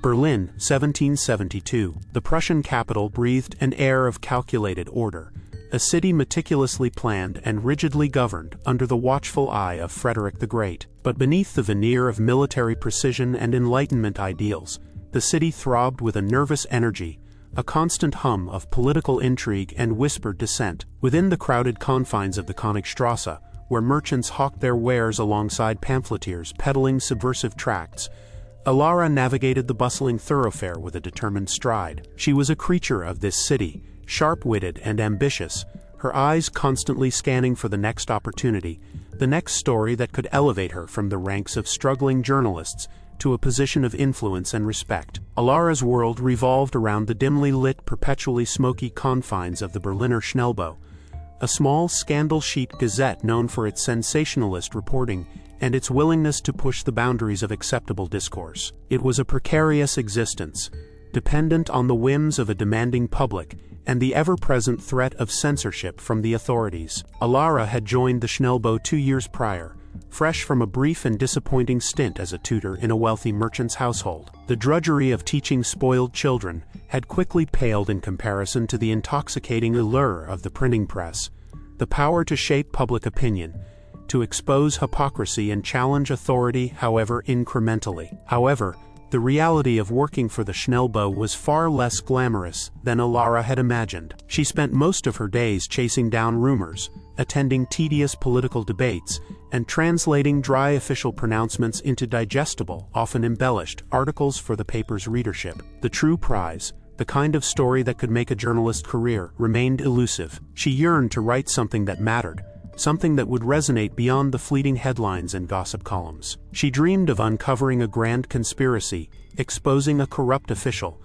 Berlin, 1772. The Prussian capital breathed an air of calculated order, a city meticulously planned and rigidly governed under the watchful eye of Frederick the Great. But beneath the veneer of military precision and Enlightenment ideals, the city throbbed with a nervous energy, a constant hum of political intrigue and whispered dissent. Within the crowded confines of the Königstrasse, where merchants hawked their wares alongside pamphleteers peddling subversive tracts, Alara navigated the bustling thoroughfare with a determined stride. She was a creature of this city, sharp-witted and ambitious, her eyes constantly scanning for the next opportunity, the next story that could elevate her from the ranks of struggling journalists to a position of influence and respect. Alara's world revolved around the dimly lit, perpetually smoky confines of the Berliner Schnellbow, a small scandal-sheet gazette known for its sensationalist reporting and its willingness to push the boundaries of acceptable discourse. It was a precarious existence, dependent on the whims of a demanding public and the ever-present threat of censorship from the authorities. Alara had joined the Schnellbow 2 years prior, fresh from a brief and disappointing stint as a tutor in a wealthy merchant's household. The drudgery of teaching spoiled children had quickly paled in comparison to the intoxicating allure of the printing press, the power to shape public opinion, to expose hypocrisy and challenge authority, however incrementally. However, the reality of working for the Schnellbow was far less glamorous than Alara had imagined. She spent most of her days chasing down rumors, attending tedious political debates, and translating dry official pronouncements into digestible, often embellished, articles for the paper's readership. The true prize, the kind of story that could make a journalist's career, remained elusive. She yearned to write something that mattered, something that would resonate beyond the fleeting headlines and gossip columns. She dreamed of uncovering a grand conspiracy, exposing a corrupt official,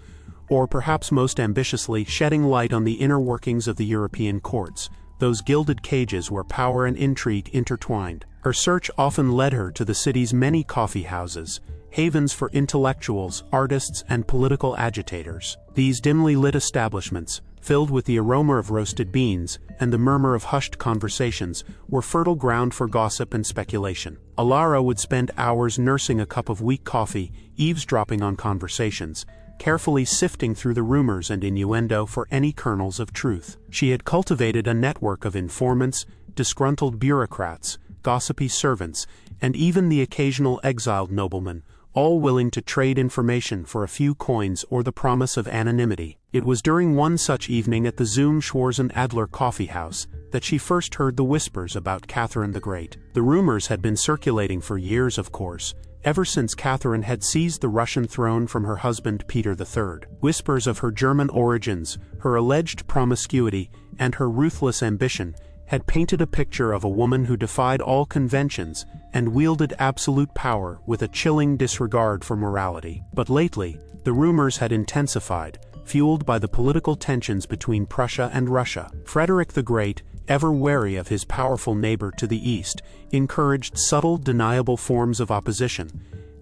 or perhaps most ambitiously, shedding light on the inner workings of the European courts, those gilded cages where power and intrigue intertwined. Her search often led her to the city's many coffee houses, havens for intellectuals, artists, and political agitators. These dimly lit establishments, filled with the aroma of roasted beans and the murmur of hushed conversations, were fertile ground for gossip and speculation. Alara would spend hours nursing a cup of weak coffee, eavesdropping on conversations, carefully sifting through the rumors and innuendo for any kernels of truth. She had cultivated a network of informants, disgruntled bureaucrats, gossipy servants, and even the occasional exiled nobleman, all willing to trade information for a few coins or the promise of anonymity. It was during one such evening at the Zum Schwarzen Adler coffee house that she first heard the whispers about Catherine the Great. The rumors had been circulating for years, of course, ever since Catherine had seized the Russian throne from her husband Peter III. Whispers of her German origins, her alleged promiscuity, and her ruthless ambition had painted a picture of a woman who defied all conventions and wielded absolute power with a chilling disregard for morality. But lately, the rumors had intensified, fueled by the political tensions between Prussia and Russia. Frederick the Great, ever wary of his powerful neighbor to the east, encouraged subtle, deniable forms of opposition,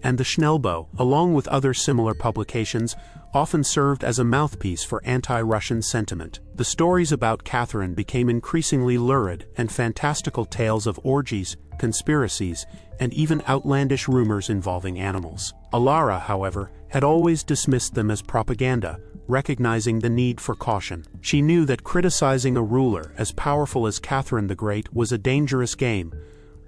and the Schnellbow, along with other similar publications, often served as a mouthpiece for anti-Russian sentiment. The stories about Catherine became increasingly lurid, and fantastical tales of orgies, conspiracies, and even outlandish rumors involving animals. Alara, however, had always dismissed them as propaganda, recognizing the need for caution. She knew that criticizing a ruler as powerful as Catherine the Great was a dangerous game,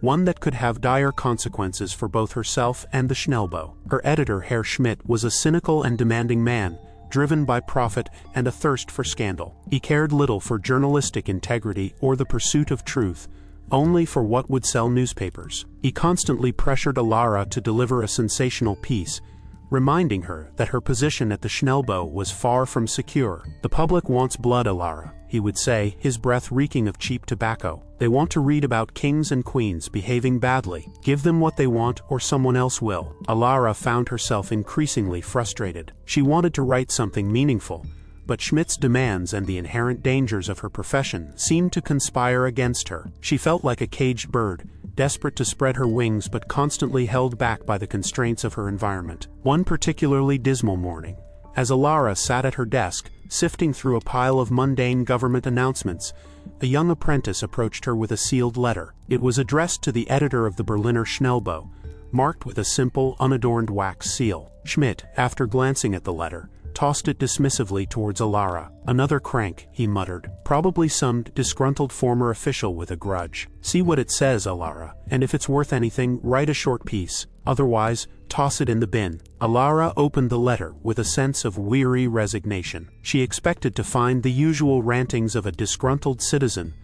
one that could have dire consequences for both herself and the Schnellbow. Her editor, Herr Schmidt, was a cynical and demanding man, driven by profit and a thirst for scandal. He cared little for journalistic integrity or the pursuit of truth, only for what would sell newspapers. He constantly pressured Alara to deliver a sensational piece, reminding her that her position at the Schnellbow was far from secure. "The public wants blood, Alara," he would say, his breath reeking of cheap tobacco. "They want to read about kings and queens behaving badly. Give them what they want or someone else will." Alara found herself increasingly frustrated. She wanted to write something meaningful, but Schmidt's demands and the inherent dangers of her profession seemed to conspire against her. She felt like a caged bird, desperate to spread her wings but constantly held back by the constraints of her environment. One particularly dismal morning, as Alara sat at her desk, sifting through a pile of mundane government announcements, a young apprentice approached her with a sealed letter. It was addressed to the editor of the Berliner Schnellbow, marked with a simple, unadorned wax seal. Schmidt, after glancing at the letter, tossed it dismissively towards Alara. "Another crank," he muttered. "Probably some disgruntled former official with a grudge. See what it says, Alara, and if it's worth anything, write a short piece. Otherwise, toss it in the bin." Alara opened the letter with a sense of weary resignation. She expected to find the usual rantings of a disgruntled citizen,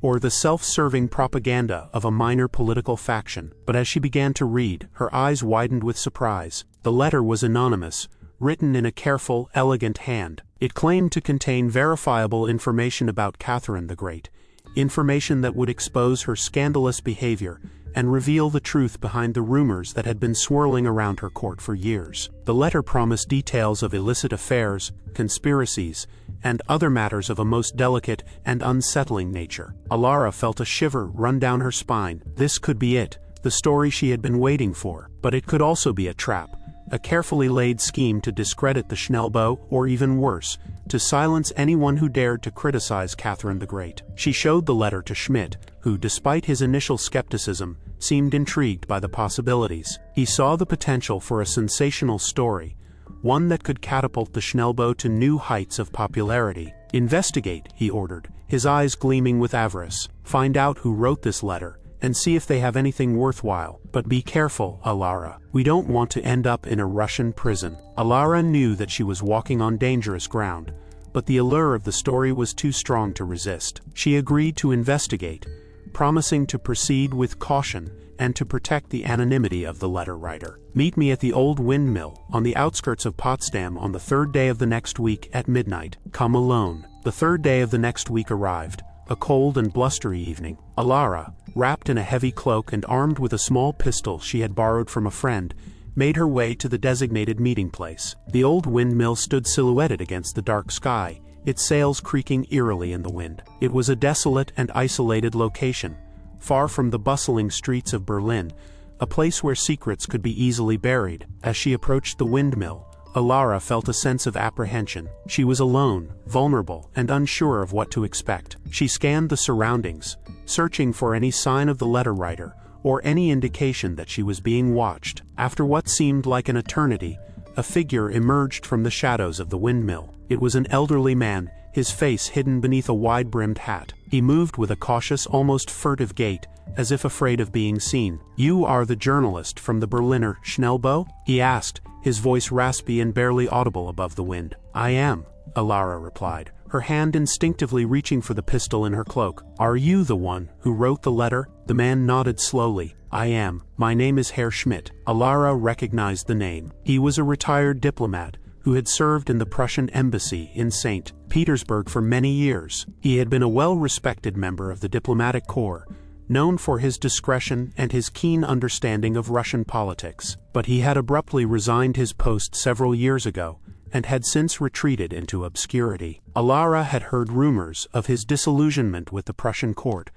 or the self-serving propaganda of a minor political faction. But as she began to read, her eyes widened with surprise. The letter was anonymous, written in a careful, elegant hand. It claimed to contain verifiable information about Catherine the Great, information that would expose her scandalous behavior and reveal the truth behind the rumors that had been swirling around her court for years. The letter promised details of illicit affairs, conspiracies, and other matters of a most delicate and unsettling nature. Alara felt a shiver run down her spine. This could be it, the story she had been waiting for. But it could also be a trap, a carefully laid scheme to discredit the Schnellbow, or even worse, to silence anyone who dared to criticize Catherine the Great. She showed the letter to Schmidt, who, despite his initial skepticism, seemed intrigued by the possibilities. He saw the potential for a sensational story, one that could catapult the Schnellbow to new heights of popularity. "Investigate," he ordered, his eyes gleaming with avarice. "Find out who wrote this letter, and see if they have anything worthwhile. But be careful, Alara. We don't want to end up in a Russian prison." Alara knew that she was walking on dangerous ground, but the allure of the story was too strong to resist. She agreed to investigate, promising to proceed with caution and to protect the anonymity of the letter writer. "Meet me at the old windmill, on the outskirts of Potsdam on the 3rd day of the next week at midnight. Come alone." The 3rd day of the next week arrived, a cold and blustery evening. Alara, wrapped in a heavy cloak and armed with a small pistol she had borrowed from a friend, made her way to the designated meeting place. The old windmill stood silhouetted against the dark sky, its sails creaking eerily in the wind. It was a desolate and isolated location, far from the bustling streets of Berlin, a place where secrets could be easily buried. As she approached the windmill, Alara felt a sense of apprehension. She was alone, vulnerable, and unsure of what to expect. She scanned the surroundings, searching for any sign of the letter writer, or any indication that she was being watched. After what seemed like an eternity, a figure emerged from the shadows of the windmill. It was an elderly man, his face hidden beneath a wide-brimmed hat. He moved with a cautious, almost furtive gait, as if afraid of being seen. "You are the journalist from the Berliner Schnellbow?" he asked, his voice raspy and barely audible above the wind. "I am," Alara replied, her hand instinctively reaching for the pistol in her cloak. "Are you the one who wrote the letter?" The man nodded slowly. "I am. My name is Herr Schmidt." Alara recognized the name. He was a retired diplomat who had served in the Prussian embassy in St. Petersburg for many years. He had been a well-respected member of the diplomatic corps, known for his discretion and his keen understanding of Russian politics. But he had abruptly resigned his post several years ago, and had since retreated into obscurity. Alara had heard rumors of his disillusionment with the Prussian court,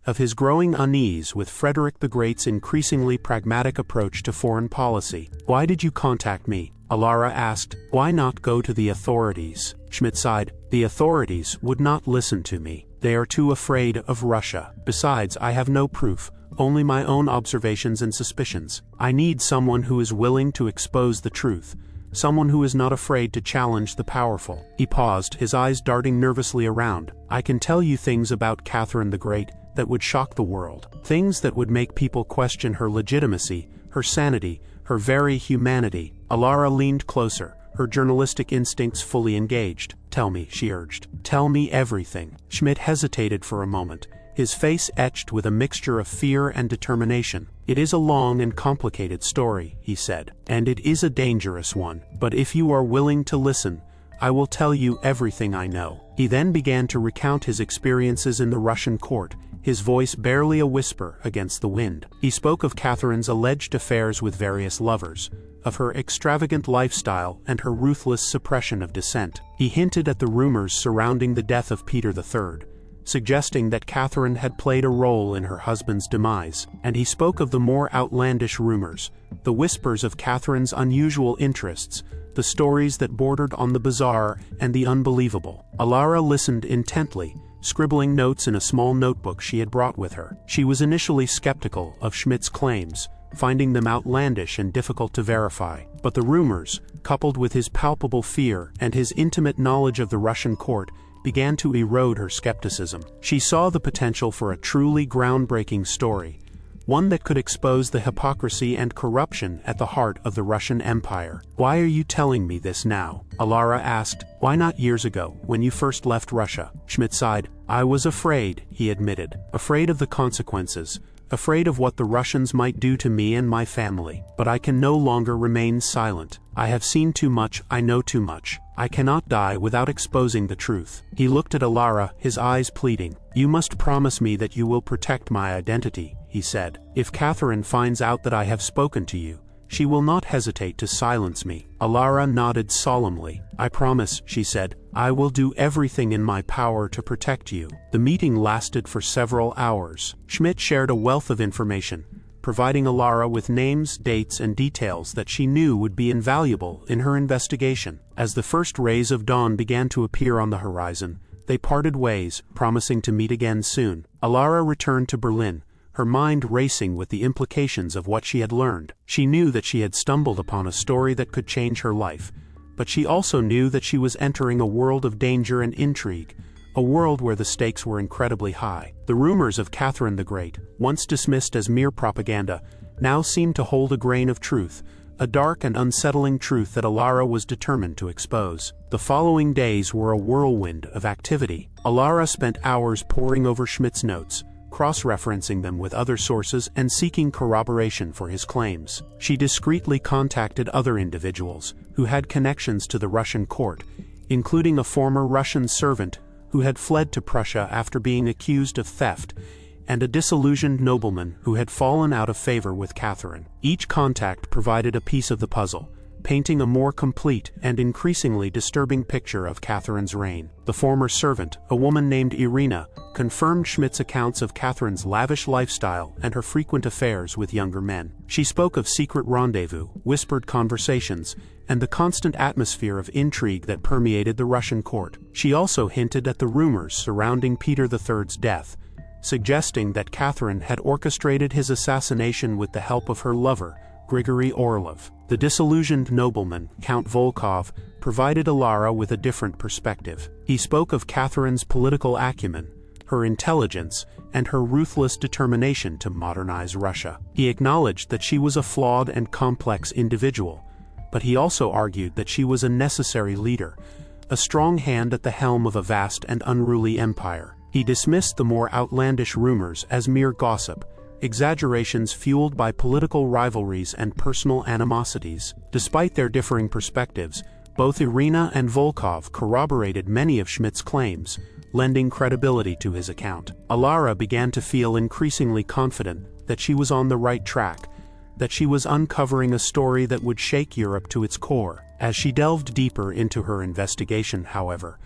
of his growing unease with Frederick the Great's increasingly pragmatic approach to foreign policy. "Why did you contact me?" Alara asked. "Why not go to the authorities?" Schmidt sighed. "The authorities would not listen to me. They are too afraid of Russia. Besides, I have no proof, only my own observations and suspicions. I need someone who is willing to expose the truth, someone who is not afraid to challenge the powerful." He paused, his eyes darting nervously around. "I can tell you things about Catherine the Great that would shock the world, things that would make people question her legitimacy, her sanity, her very humanity." Alara leaned closer, her journalistic instincts fully engaged. "Tell me," she urged. "Tell me everything." Schmidt hesitated for a moment, his face etched with a mixture of fear and determination. "It is a long and complicated story," he said, "and it is a dangerous one. But if you are willing to listen, I will tell you everything I know." He then began to recount his experiences in the Russian court, his voice barely a whisper against the wind. He spoke of Catherine's alleged affairs with various lovers, of her extravagant lifestyle and her ruthless suppression of dissent. He hinted at the rumors surrounding the death of Peter III, suggesting that Catherine had played a role in her husband's demise. And he spoke of the more outlandish rumors, the whispers of Catherine's unusual interests, the stories that bordered on the bizarre and the unbelievable. Alara listened intently, scribbling notes in a small notebook she had brought with her. She was initially skeptical of Schmidt's claims, finding them outlandish and difficult to verify. But the rumors, coupled with his palpable fear and his intimate knowledge of the Russian court, began to erode her skepticism. She saw the potential for a truly groundbreaking story, one that could expose the hypocrisy and corruption at the heart of the Russian Empire. "Why are you telling me this now?" Alara asked. "Why not years ago, when you first left Russia?" Schmidt sighed. "I was afraid," he admitted. "Afraid of the consequences. Afraid of what the Russians might do to me and my family. But I can no longer remain silent. I have seen too much, I know too much. I cannot die without exposing the truth." He looked at Alara, his eyes pleading. "You must promise me that you will protect my identity," he said. "If Catherine finds out that I have spoken to you, she will not hesitate to silence me." Alara nodded solemnly. "I promise," she said. "I will do everything in my power to protect you." The meeting lasted for several hours. Schmidt shared a wealth of information, providing Alara with names, dates, and details that she knew would be invaluable in her investigation. As the first rays of dawn began to appear on the horizon, they parted ways, promising to meet again soon. Alara returned to Berlin, her mind racing with the implications of what she had learned. She knew that she had stumbled upon a story that could change her life, but she also knew that she was entering a world of danger and intrigue, a world where the stakes were incredibly high. The rumors of Catherine the Great, once dismissed as mere propaganda, now seemed to hold a grain of truth, a dark and unsettling truth that Alara was determined to expose. The following days were a whirlwind of activity. Alara spent hours poring over Schmidt's notes, cross-referencing them with other sources and seeking corroboration for his claims. She discreetly contacted other individuals who had connections to the Russian court, including a former Russian servant who had fled to Prussia after being accused of theft, and a disillusioned nobleman who had fallen out of favor with Catherine. Each contact provided a piece of the puzzle, painting a more complete and increasingly disturbing picture of Catherine's reign. The former servant, a woman named Irina, confirmed Schmidt's accounts of Catherine's lavish lifestyle and her frequent affairs with younger men. She spoke of secret rendezvous, whispered conversations, and the constant atmosphere of intrigue that permeated the Russian court. She also hinted at the rumors surrounding Peter III's death, suggesting that Catherine had orchestrated his assassination with the help of her lover, Grigory Orlov. The disillusioned nobleman, Count Volkov, provided Alara with a different perspective. He spoke of Catherine's political acumen, her intelligence, and her ruthless determination to modernize Russia. He acknowledged that she was a flawed and complex individual, but he also argued that she was a necessary leader, a strong hand at the helm of a vast and unruly empire. He dismissed the more outlandish rumors as mere gossip, exaggerations fueled by political rivalries and personal animosities. Despite their differing perspectives, both Irina and Volkov corroborated many of Schmidt's claims, lending credibility to his account. Alara began to feel increasingly confident that she was on the right track, that she was uncovering a story that would shake Europe to its core. As she delved deeper into her investigation, however,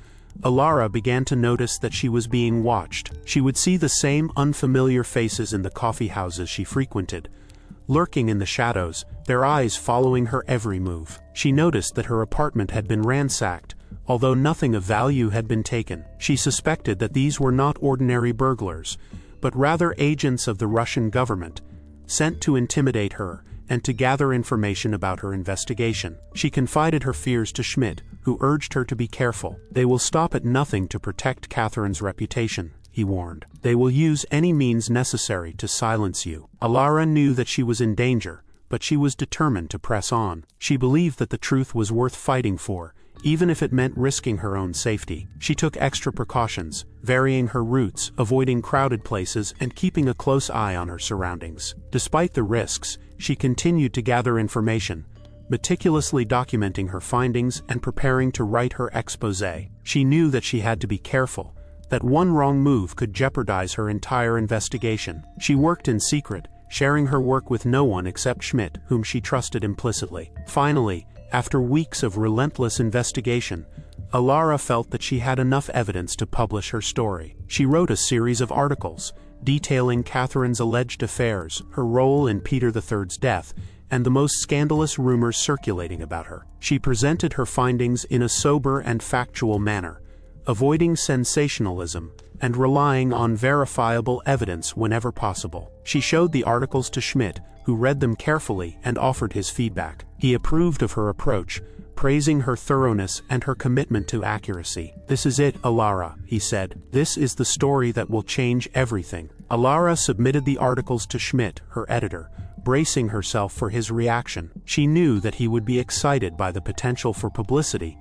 Alara began to notice that she was being watched. She would see the same unfamiliar faces in the coffee houses she frequented, lurking in the shadows, their eyes following her every move. She noticed that her apartment had been ransacked, although nothing of value had been taken. She suspected that these were not ordinary burglars, but rather agents of the Russian government, sent to intimidate her and to gather information about her investigation. She confided her fears to Schmidt, who urged her to be careful. "They will stop at nothing to protect Catherine's reputation," he warned. "They will use any means necessary to silence you." Alara knew that she was in danger, but she was determined to press on. She believed that the truth was worth fighting for, even if it meant risking her own safety. She took extra precautions, varying her routes, avoiding crowded places, and keeping a close eye on her surroundings. Despite the risks, she continued to gather information, meticulously documenting her findings and preparing to write her exposé. She knew that she had to be careful, that one wrong move could jeopardize her entire investigation. She worked in secret, sharing her work with no one except Schmidt, whom she trusted implicitly. Finally, after weeks of relentless investigation, Alara felt that she had enough evidence to publish her story. She wrote a series of articles, detailing Catherine's alleged affairs, her role in Peter III's death, and the most scandalous rumors circulating about her. She presented her findings in a sober and factual manner, avoiding sensationalism, and relying on verifiable evidence whenever possible. She showed the articles to Schmidt, who read them carefully and offered his feedback. He approved of her approach, praising her thoroughness and her commitment to accuracy. "This is it, Alara," he said. "This is the story that will change everything." Alara submitted the articles to Schmidt, her editor, bracing herself for his reaction. She knew that he would be excited by the potential for publicity,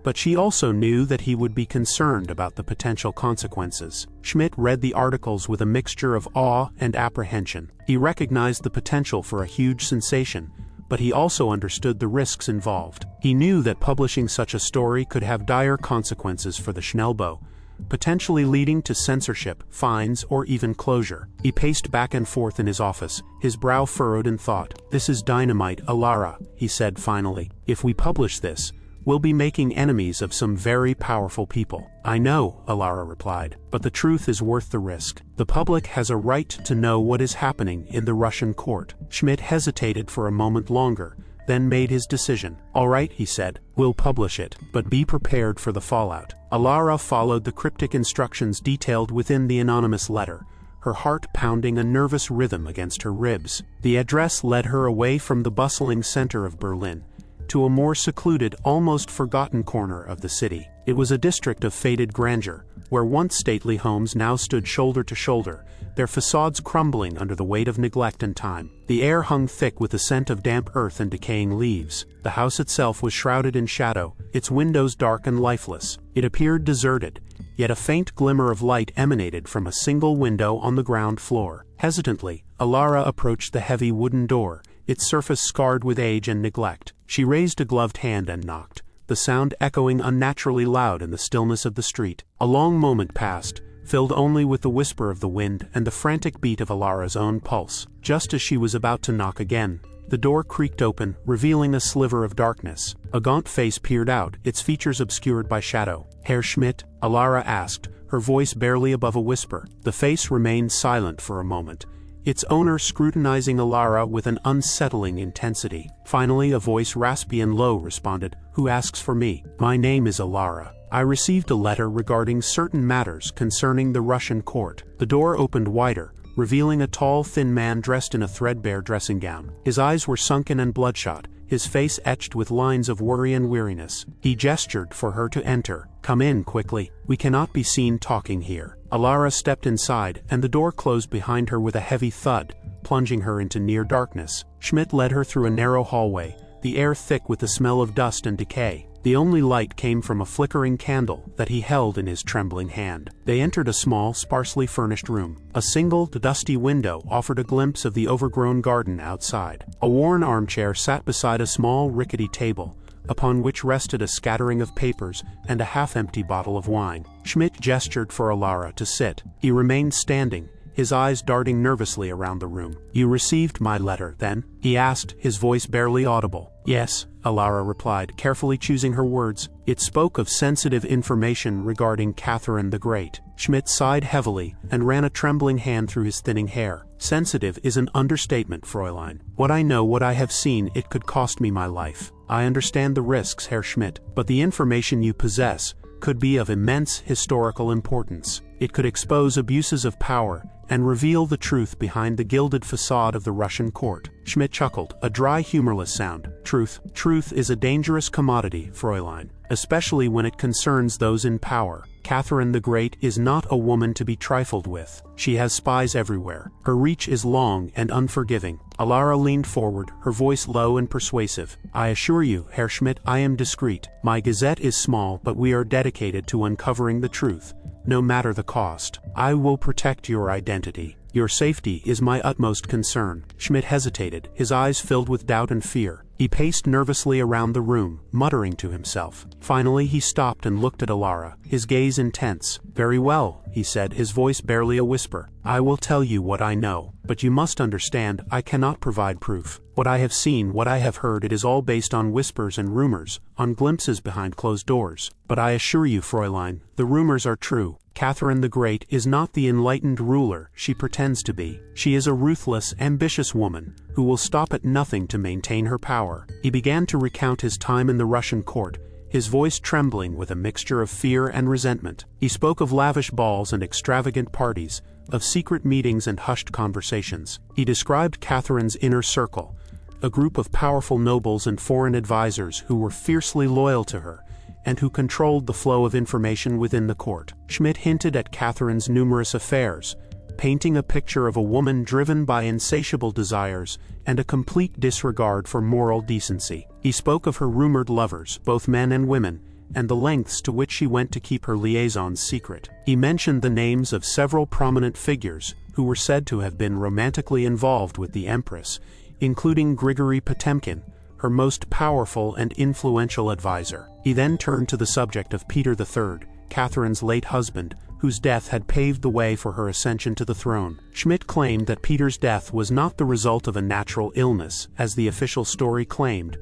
but she also knew that he would be concerned about the potential consequences. Schmidt read the articles with a mixture of awe and apprehension. He recognized the potential for a huge sensation, but he also understood the risks involved. He knew that publishing such a story could have dire consequences for the Schnellboe, potentially leading to censorship, fines, or even closure. He paced back and forth in his office, his brow furrowed in thought. "This is dynamite, Alara," he said finally. "If we publish this, we'll be making enemies of some very powerful people." "I know," Alara replied, "but the truth is worth the risk. The public has a right to know what is happening in the Russian court." Schmidt hesitated for a moment longer, then made his decision. "All right," he said, "we'll publish it, but be prepared for the fallout." Alara followed the cryptic instructions detailed within the anonymous letter, her heart pounding a nervous rhythm against her ribs. The address led her away from the bustling center of Berlin, to a more secluded, almost forgotten corner of the city. It was a district of faded grandeur, where once stately homes now stood shoulder to shoulder, their facades crumbling under the weight of neglect and time. The air hung thick with the scent of damp earth and decaying leaves. The house itself was shrouded in shadow, its windows dark and lifeless. It appeared deserted, yet a faint glimmer of light emanated from a single window on the ground floor. Hesitantly, Alara approached the heavy wooden door, its surface scarred with age and neglect. She raised a gloved hand and knocked, the sound echoing unnaturally loud in the stillness of the street. A long moment passed, filled only with the whisper of the wind and the frantic beat of Alara's own pulse. Just as she was about to knock again, the door creaked open, revealing a sliver of darkness. A gaunt face peered out, its features obscured by shadow. "Herr Schmidt?" Alara asked, her voice barely above a whisper. The face remained silent for a moment, its owner scrutinizing Alara with an unsettling intensity. Finally, a voice raspy and low responded, "Who asks for me? My name is Alara. I received a letter regarding certain matters concerning the Russian court." The door opened wider, revealing a tall, thin man dressed in a threadbare dressing gown. His eyes were sunken and bloodshot, his face etched with lines of worry and weariness. He gestured for her to enter. "Come in quickly. We cannot be seen talking here." Alara stepped inside, and the door closed behind her with a heavy thud, plunging her into near darkness. Schmidt led her through a narrow hallway, the air thick with the smell of dust and decay. The only light came from a flickering candle that he held in his trembling hand. They entered a small, sparsely furnished room. A single, dusty window offered a glimpse of the overgrown garden outside. A worn armchair sat beside a small, rickety table, upon which rested a scattering of papers and a half-empty bottle of wine. Schmidt gestured for Alara to sit. He remained standing, his eyes darting nervously around the room. "You received my letter, then?" he asked, his voice barely audible. "Yes," Alara replied, carefully choosing her words. "It spoke of sensitive information regarding Catherine the Great." Schmidt sighed heavily and ran a trembling hand through his thinning hair. "Sensitive is an understatement, Fräulein. What I know, what I have seen, it could cost me my life. I understand the risks, Herr Schmidt, but the information you possess could be of immense historical importance. It could expose abuses of power and reveal the truth behind the gilded facade of the Russian court." Schmidt chuckled, a dry, humorless sound. Truth is a dangerous commodity, Fräulein, especially when it concerns those in power. Catherine the Great is not a woman to be trifled with. She has spies everywhere. Her reach is long and unforgiving." Alara leaned forward, her voice low and persuasive. "I assure you, Herr Schmidt, I am discreet. My gazette is small, but we are dedicated to uncovering the truth, no matter the cost. I will protect your identity. Your safety is my utmost concern." Schmidt hesitated, his eyes filled with doubt and fear. He paced nervously around the room, muttering to himself. Finally he stopped and looked at Alara, his gaze intense. "Very well," he said, his voice barely a whisper. "I will tell you what I know, but you must understand I cannot provide proof. What I have seen, what I have heard, it is all based on whispers and rumors, on glimpses behind closed doors. But I assure you, Fräulein, the rumors are true. Catherine the Great is not the enlightened ruler she pretends to be. She is a ruthless, ambitious woman who will stop at nothing to maintain her power." He began to recount his time in the Russian court, his voice trembling with a mixture of fear and resentment. He spoke of lavish balls and extravagant parties, of secret meetings and hushed conversations. He described Catherine's inner circle, a group of powerful nobles and foreign advisors who were fiercely loyal to her, and who controlled the flow of information within the court. Schmidt hinted at Catherine's numerous affairs, painting a picture of a woman driven by insatiable desires and a complete disregard for moral decency. He spoke of her rumored lovers, both men and women, and the lengths to which she went to keep her liaisons secret. He mentioned the names of several prominent figures who were said to have been romantically involved with the Empress, including Grigory Potemkin, her most powerful and influential advisor. He then turned to the subject of Peter III, Catherine's late husband, whose death had paved the way for her ascension to the throne. Schmidt claimed that Peter's death was not the result of a natural illness, as the official story claimed,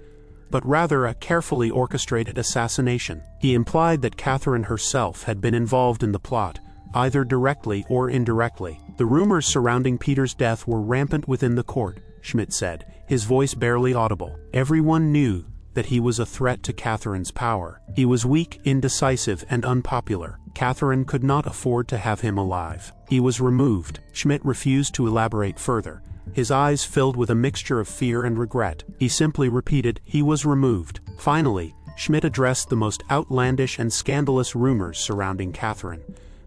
but rather a carefully orchestrated assassination. He implied that Catherine herself had been involved in the plot, either directly or indirectly. The rumors surrounding Peter's death were rampant within the court, Schmidt said, his voice barely audible. Everyone knew that he was a threat to Catherine's power. He was weak, indecisive, and unpopular. Catherine could not afford to have him alive. He was removed. Schmidt refused to elaborate further, his eyes filled with a mixture of fear and regret. He simply repeated, "He was removed." Finally, Schmidt addressed the most outlandish and scandalous rumors surrounding Catherine,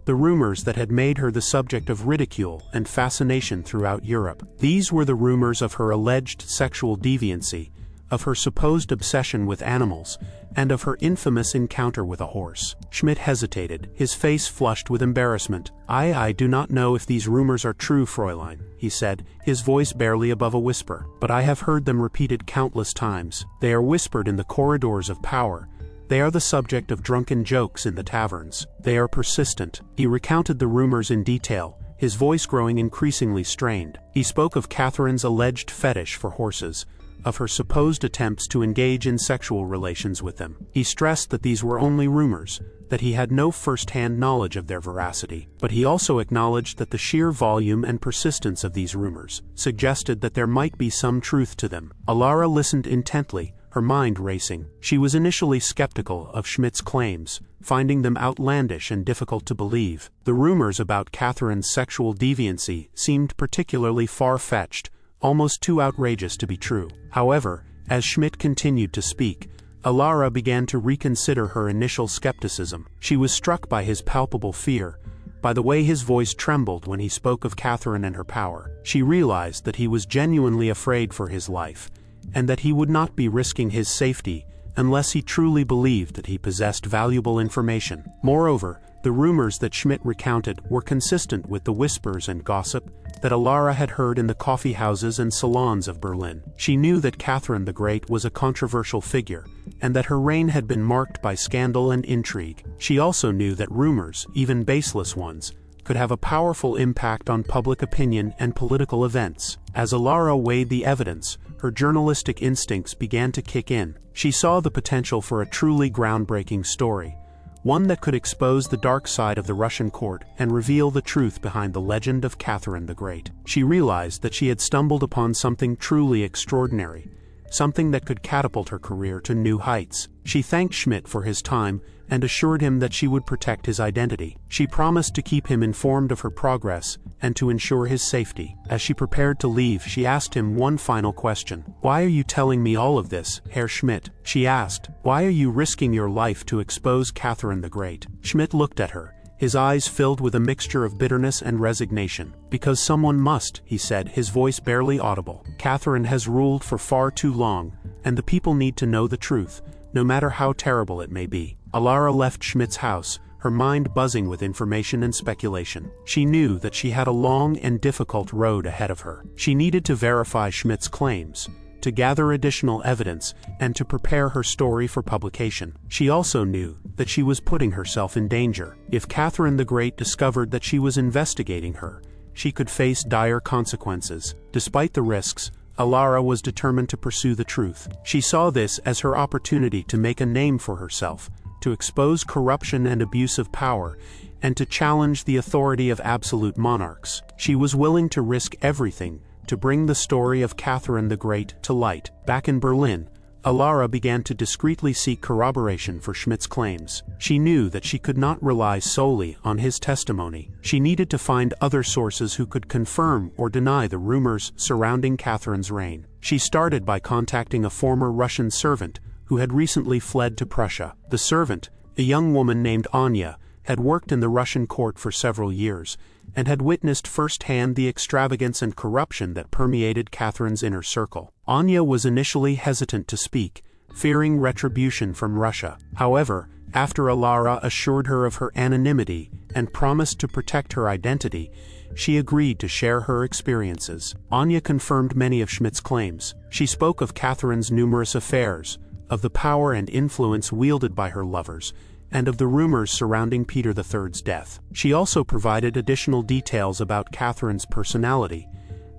the rumors that had made her the subject of ridicule and fascination throughout Europe. These were the rumors of her alleged sexual deviancy, of her supposed obsession with animals, and of her infamous encounter with a horse. Schmidt hesitated, his face flushed with embarrassment. I do not know if these rumors are true, Fräulein," he said, his voice barely above a whisper. "But I have heard them repeated countless times. They are whispered in the corridors of power. They are the subject of drunken jokes in the taverns. They are persistent." He recounted the rumors in detail, his voice growing increasingly strained. He spoke of Catherine's alleged fetish for horses, of her supposed attempts to engage in sexual relations with them. He stressed that these were only rumors, that he had no first-hand knowledge of their veracity. But he also acknowledged that the sheer volume and persistence of these rumors suggested that there might be some truth to them. Alara listened intently, her mind racing. She was initially skeptical of Schmidt's claims, finding them outlandish and difficult to believe. The rumors about Catherine's sexual deviancy seemed particularly far-fetched, almost too outrageous to be true. However, as Schmidt continued to speak, Alara began to reconsider her initial skepticism. She was struck by his palpable fear, by the way his voice trembled when he spoke of Catherine and her power. She realized that he was genuinely afraid for his life, and that he would not be risking his safety unless he truly believed that he possessed valuable information. Moreover, the rumors that Schmidt recounted were consistent with the whispers and gossip that Alara had heard in the coffee houses and salons of Berlin. She knew that Catherine the Great was a controversial figure, and that her reign had been marked by scandal and intrigue. She also knew that rumors, even baseless ones, could have a powerful impact on public opinion and political events. As Alara weighed the evidence, her journalistic instincts began to kick in. She saw the potential for a truly groundbreaking story, one that could expose the dark side of the Russian court and reveal the truth behind the legend of Catherine the Great. She realized that she had stumbled upon something truly extraordinary, something that could catapult her career to new heights. She thanked Schmidt for his time and assured him that she would protect his identity. She promised to keep him informed of her progress and to ensure his safety. As she prepared to leave, she asked him one final question. "Why are you telling me all of this, Herr Schmidt?" she asked. "Why are you risking your life to expose Catherine the Great?" Schmidt looked at her, his eyes filled with a mixture of bitterness and resignation. "Because someone must," he said, his voice barely audible. "Catherine has ruled for far too long, and the people need to know the truth, no matter how terrible it may be." Alara left Schmidt's house, her mind buzzing with information and speculation. She knew that she had a long and difficult road ahead of her. She needed to verify Schmidt's claims, to gather additional evidence, and to prepare her story for publication. She also knew that she was putting herself in danger. If Catherine the Great discovered that she was investigating her, she could face dire consequences. Despite the risks, Alara was determined to pursue the truth. She saw this as her opportunity to make a name for herself, to expose corruption and abuse of power, and to challenge the authority of absolute monarchs. She was willing to risk everything to bring the story of Catherine the Great to light. Back in Berlin, Alara began to discreetly seek corroboration for Schmidt's claims. She knew that she could not rely solely on his testimony. She needed to find other sources who could confirm or deny the rumors surrounding Catherine's reign. She started by contacting a former Russian servant who had recently fled to Prussia. The servant, a young woman named Anya, had worked in the Russian court for several years and had witnessed firsthand the extravagance and corruption that permeated Catherine's inner circle. Anya was initially hesitant to speak, fearing retribution from Russia. However, after Alara assured her of her anonymity and promised to protect her identity, she agreed to share her experiences. Anya confirmed many of Schmidt's claims. She spoke of Catherine's numerous affairs, of the power and influence wielded by her lovers, and of the rumors surrounding Peter III's death. She also provided additional details about Catherine's personality,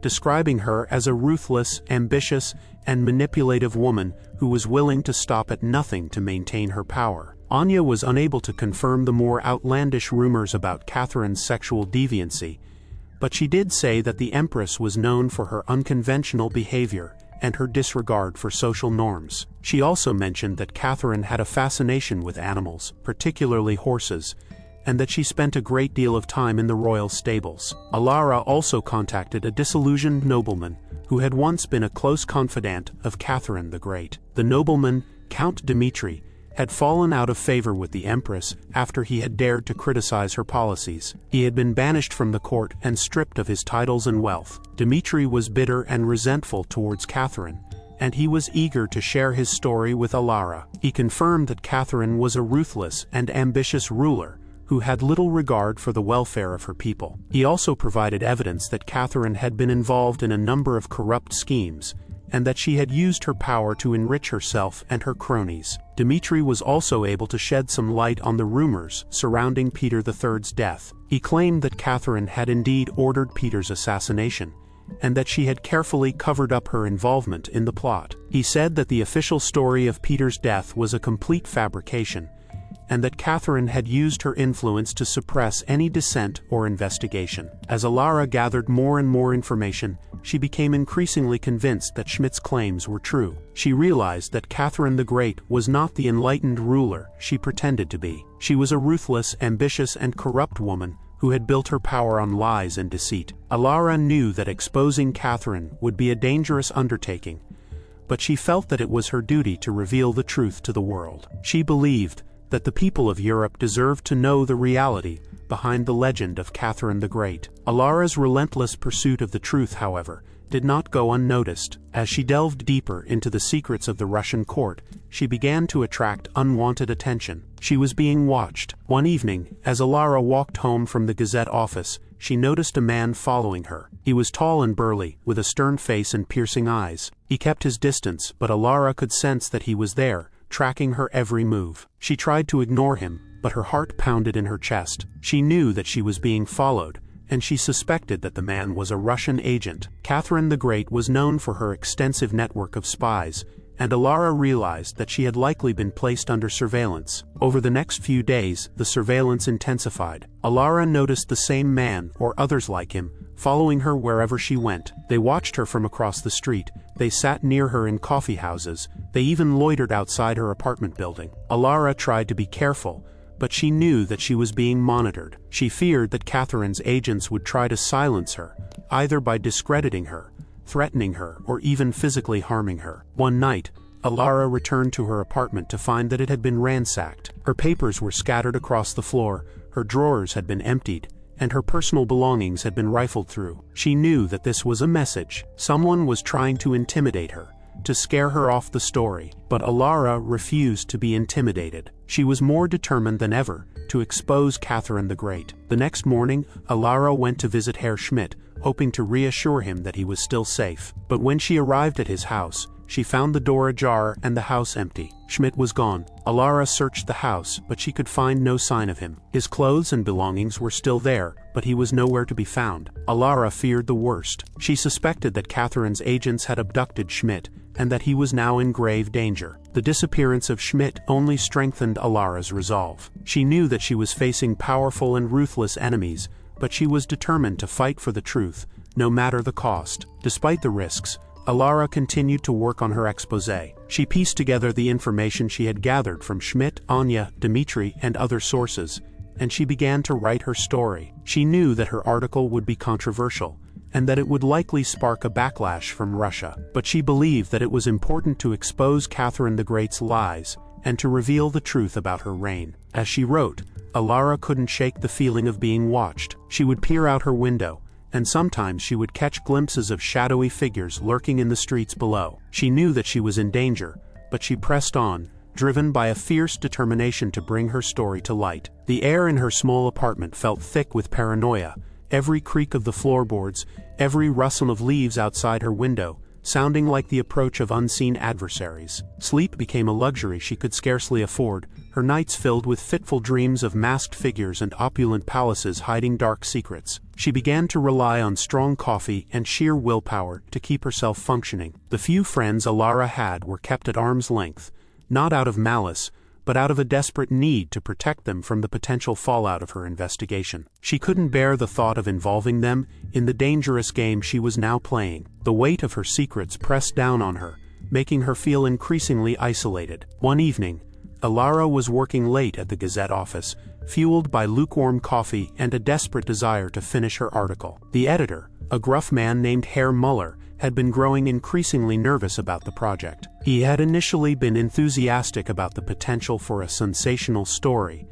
describing her as a ruthless, ambitious, and manipulative woman who was willing to stop at nothing to maintain her power. Anya was unable to confirm the more outlandish rumors about Catherine's sexual deviancy, but she did say that the Empress was known for her unconventional behavior and her disregard for social norms. She also mentioned that Catherine had a fascination with animals, particularly horses, and that she spent a great deal of time in the royal stables. Alara also contacted a disillusioned nobleman who had once been a close confidant of Catherine the Great. The nobleman, Count Dmitri, had fallen out of favor with the Empress after he had dared to criticize her policies. He had been banished from the court and stripped of his titles and wealth. Dmitri was bitter and resentful towards Catherine, and he was eager to share his story with Alara. He confirmed that Catherine was a ruthless and ambitious ruler who had little regard for the welfare of her people. He also provided evidence that Catherine had been involved in a number of corrupt schemes, and that she had used her power to enrich herself and her cronies. Dmitri was also able to shed some light on the rumors surrounding Peter III's death. He claimed that Catherine had indeed ordered Peter's assassination, and that she had carefully covered up her involvement in the plot. He said that the official story of Peter's death was a complete fabrication, and that Catherine had used her influence to suppress any dissent or investigation. As Alara gathered more and more information, she became increasingly convinced that Schmidt's claims were true. She realized that Catherine the Great was not the enlightened ruler she pretended to be. She was a ruthless, ambitious, and corrupt woman who had built her power on lies and deceit. Alara knew that exposing Catherine would be a dangerous undertaking, but she felt that it was her duty to reveal the truth to the world. She believed that the people of Europe deserved to know the reality behind the legend of Catherine the Great. Alara's relentless pursuit of the truth, however, did not go unnoticed. As she delved deeper into the secrets of the Russian court, she began to attract unwanted attention. She was being watched. One evening, as Alara walked home from the Gazette office, she noticed a man following her. He was tall and burly, with a stern face and piercing eyes. He kept his distance, but Alara could sense that he was there, tracking her every move. She tried to ignore him, but her heart pounded in her chest. She knew that she was being followed, and she suspected that the man was a Russian agent. Catherine the Great was known for her extensive network of spies, and Alara realized that she had likely been placed under surveillance. Over the next few days, the surveillance intensified. Alara noticed the same man, or others like him, following her wherever she went. They watched her from across the street. They sat near her in coffee houses. They even loitered outside her apartment building. Alara tried to be careful, but she knew that she was being monitored. She feared that Catherine's agents would try to silence her, either by discrediting her, threatening her, or even physically harming her. One night, Alara returned to her apartment to find that it had been ransacked. Her papers were scattered across the floor, her drawers had been emptied, and her personal belongings had been rifled through. She knew that this was a message. Someone was trying to intimidate her, to scare her off the story. But Alara refused to be intimidated. She was more determined than ever to expose Catherine the Great. The next morning, Alara went to visit Herr Schmidt, hoping to reassure him that he was still safe. But when she arrived at his house, she found the door ajar and the house empty. Schmidt was gone. Alara searched the house, but she could find no sign of him. His clothes and belongings were still there, but he was nowhere to be found. Alara feared the worst. She suspected that Catherine's agents had abducted Schmidt, and that he was now in grave danger. The disappearance of Schmidt only strengthened Alara's resolve. She knew that she was facing powerful and ruthless enemies, but she was determined to fight for the truth, no matter the cost. Despite the risks, Alara continued to work on her exposé. She pieced together the information she had gathered from Schmidt, Anya, Dmitri, and other sources, and she began to write her story. She knew that her article would be controversial, and that it would likely spark a backlash from Russia. But she believed that it was important to expose Catherine the Great's lies, and to reveal the truth about her reign. As she wrote, Alara couldn't shake the feeling of being watched. She would peer out her window, and sometimes she would catch glimpses of shadowy figures lurking in the streets below. She knew that she was in danger, but she pressed on, driven by a fierce determination to bring her story to light. The air in her small apartment felt thick with paranoia. Every creak of the floorboards, every rustle of leaves outside her window, sounding like the approach of unseen adversaries. Sleep became a luxury she could scarcely afford, her nights filled with fitful dreams of masked figures and opulent palaces hiding dark secrets. She began to rely on strong coffee and sheer willpower to keep herself functioning. The few friends Alara had were kept at arm's length, not out of malice, but out of a desperate need to protect them from the potential fallout of her investigation. She couldn't bear the thought of involving them in the dangerous game she was now playing. The weight of her secrets pressed down on her, making her feel increasingly isolated. One evening, Alara was working late at the Gazette office, fueled by lukewarm coffee and a desperate desire to finish her article. The editor, a gruff man named Herr Muller, had been growing increasingly nervous about the project. He had initially been enthusiastic about the potential for a sensational story,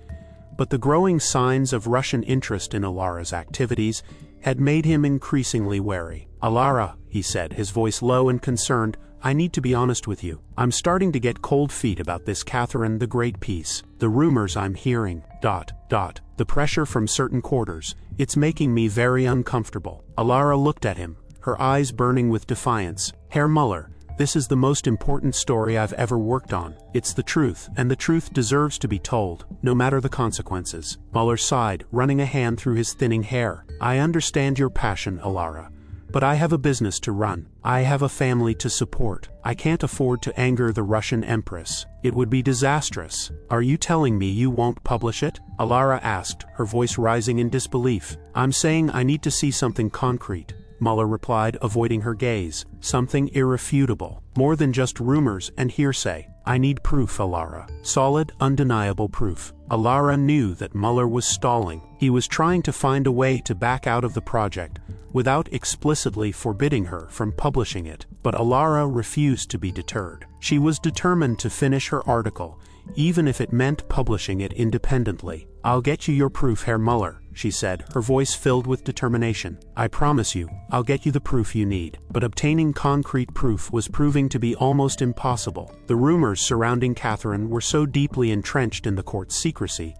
but the growing signs of Russian interest in Alara's activities had made him increasingly wary. "Alara," he said, his voice low and concerned, "I need to be honest with you. I'm starting to get cold feet about this Catherine the Great piece. The rumors I'm hearing, the pressure from certain quarters, it's making me very uncomfortable." Alara looked at him, her eyes burning with defiance. "Herr Muller, this is the most important story I've ever worked on. It's the truth, and the truth deserves to be told, no matter the consequences." Muller sighed, running a hand through his thinning hair. "I understand your passion, Alara, but I have a business to run. I have a family to support. I can't afford to anger the Russian Empress. It would be disastrous." "Are you telling me you won't publish it?" Alara asked, her voice rising in disbelief. "I'm saying I need to see something concrete," Muller replied, avoiding her gaze. "Something irrefutable. More than just rumors and hearsay. I need proof, Alara. Solid, undeniable proof." Alara knew that Muller was stalling. He was trying to find a way to back out of the project, without explicitly forbidding her from publishing it. But Alara refused to be deterred. She was determined to finish her article, even if it meant publishing it independently. "I'll get you your proof, Herr Muller," she said, her voice filled with determination. "I promise you, I'll get you the proof you need." But obtaining concrete proof was proving to be almost impossible. The rumors surrounding Catherine were so deeply entrenched in the court's secrecy,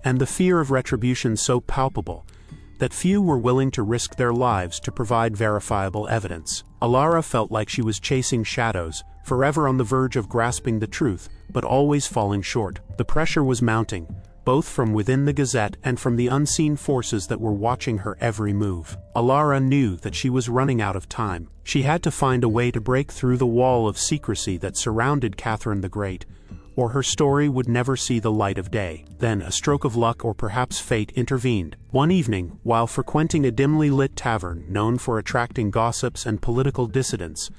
and the fear of retribution so palpable, that few were willing to risk their lives to provide verifiable evidence. Alara felt like she was chasing shadows, forever on the verge of grasping the truth, but always falling short. The pressure was mounting, both from within the Gazette and from the unseen forces that were watching her every move. Alara knew that she was running out of time. She had to find a way to break through the wall of secrecy that surrounded Catherine the Great, or her story would never see the light of day. Then a stroke of luck, or perhaps fate, intervened. One evening, while frequenting a dimly lit tavern known for attracting gossips and political dissidents,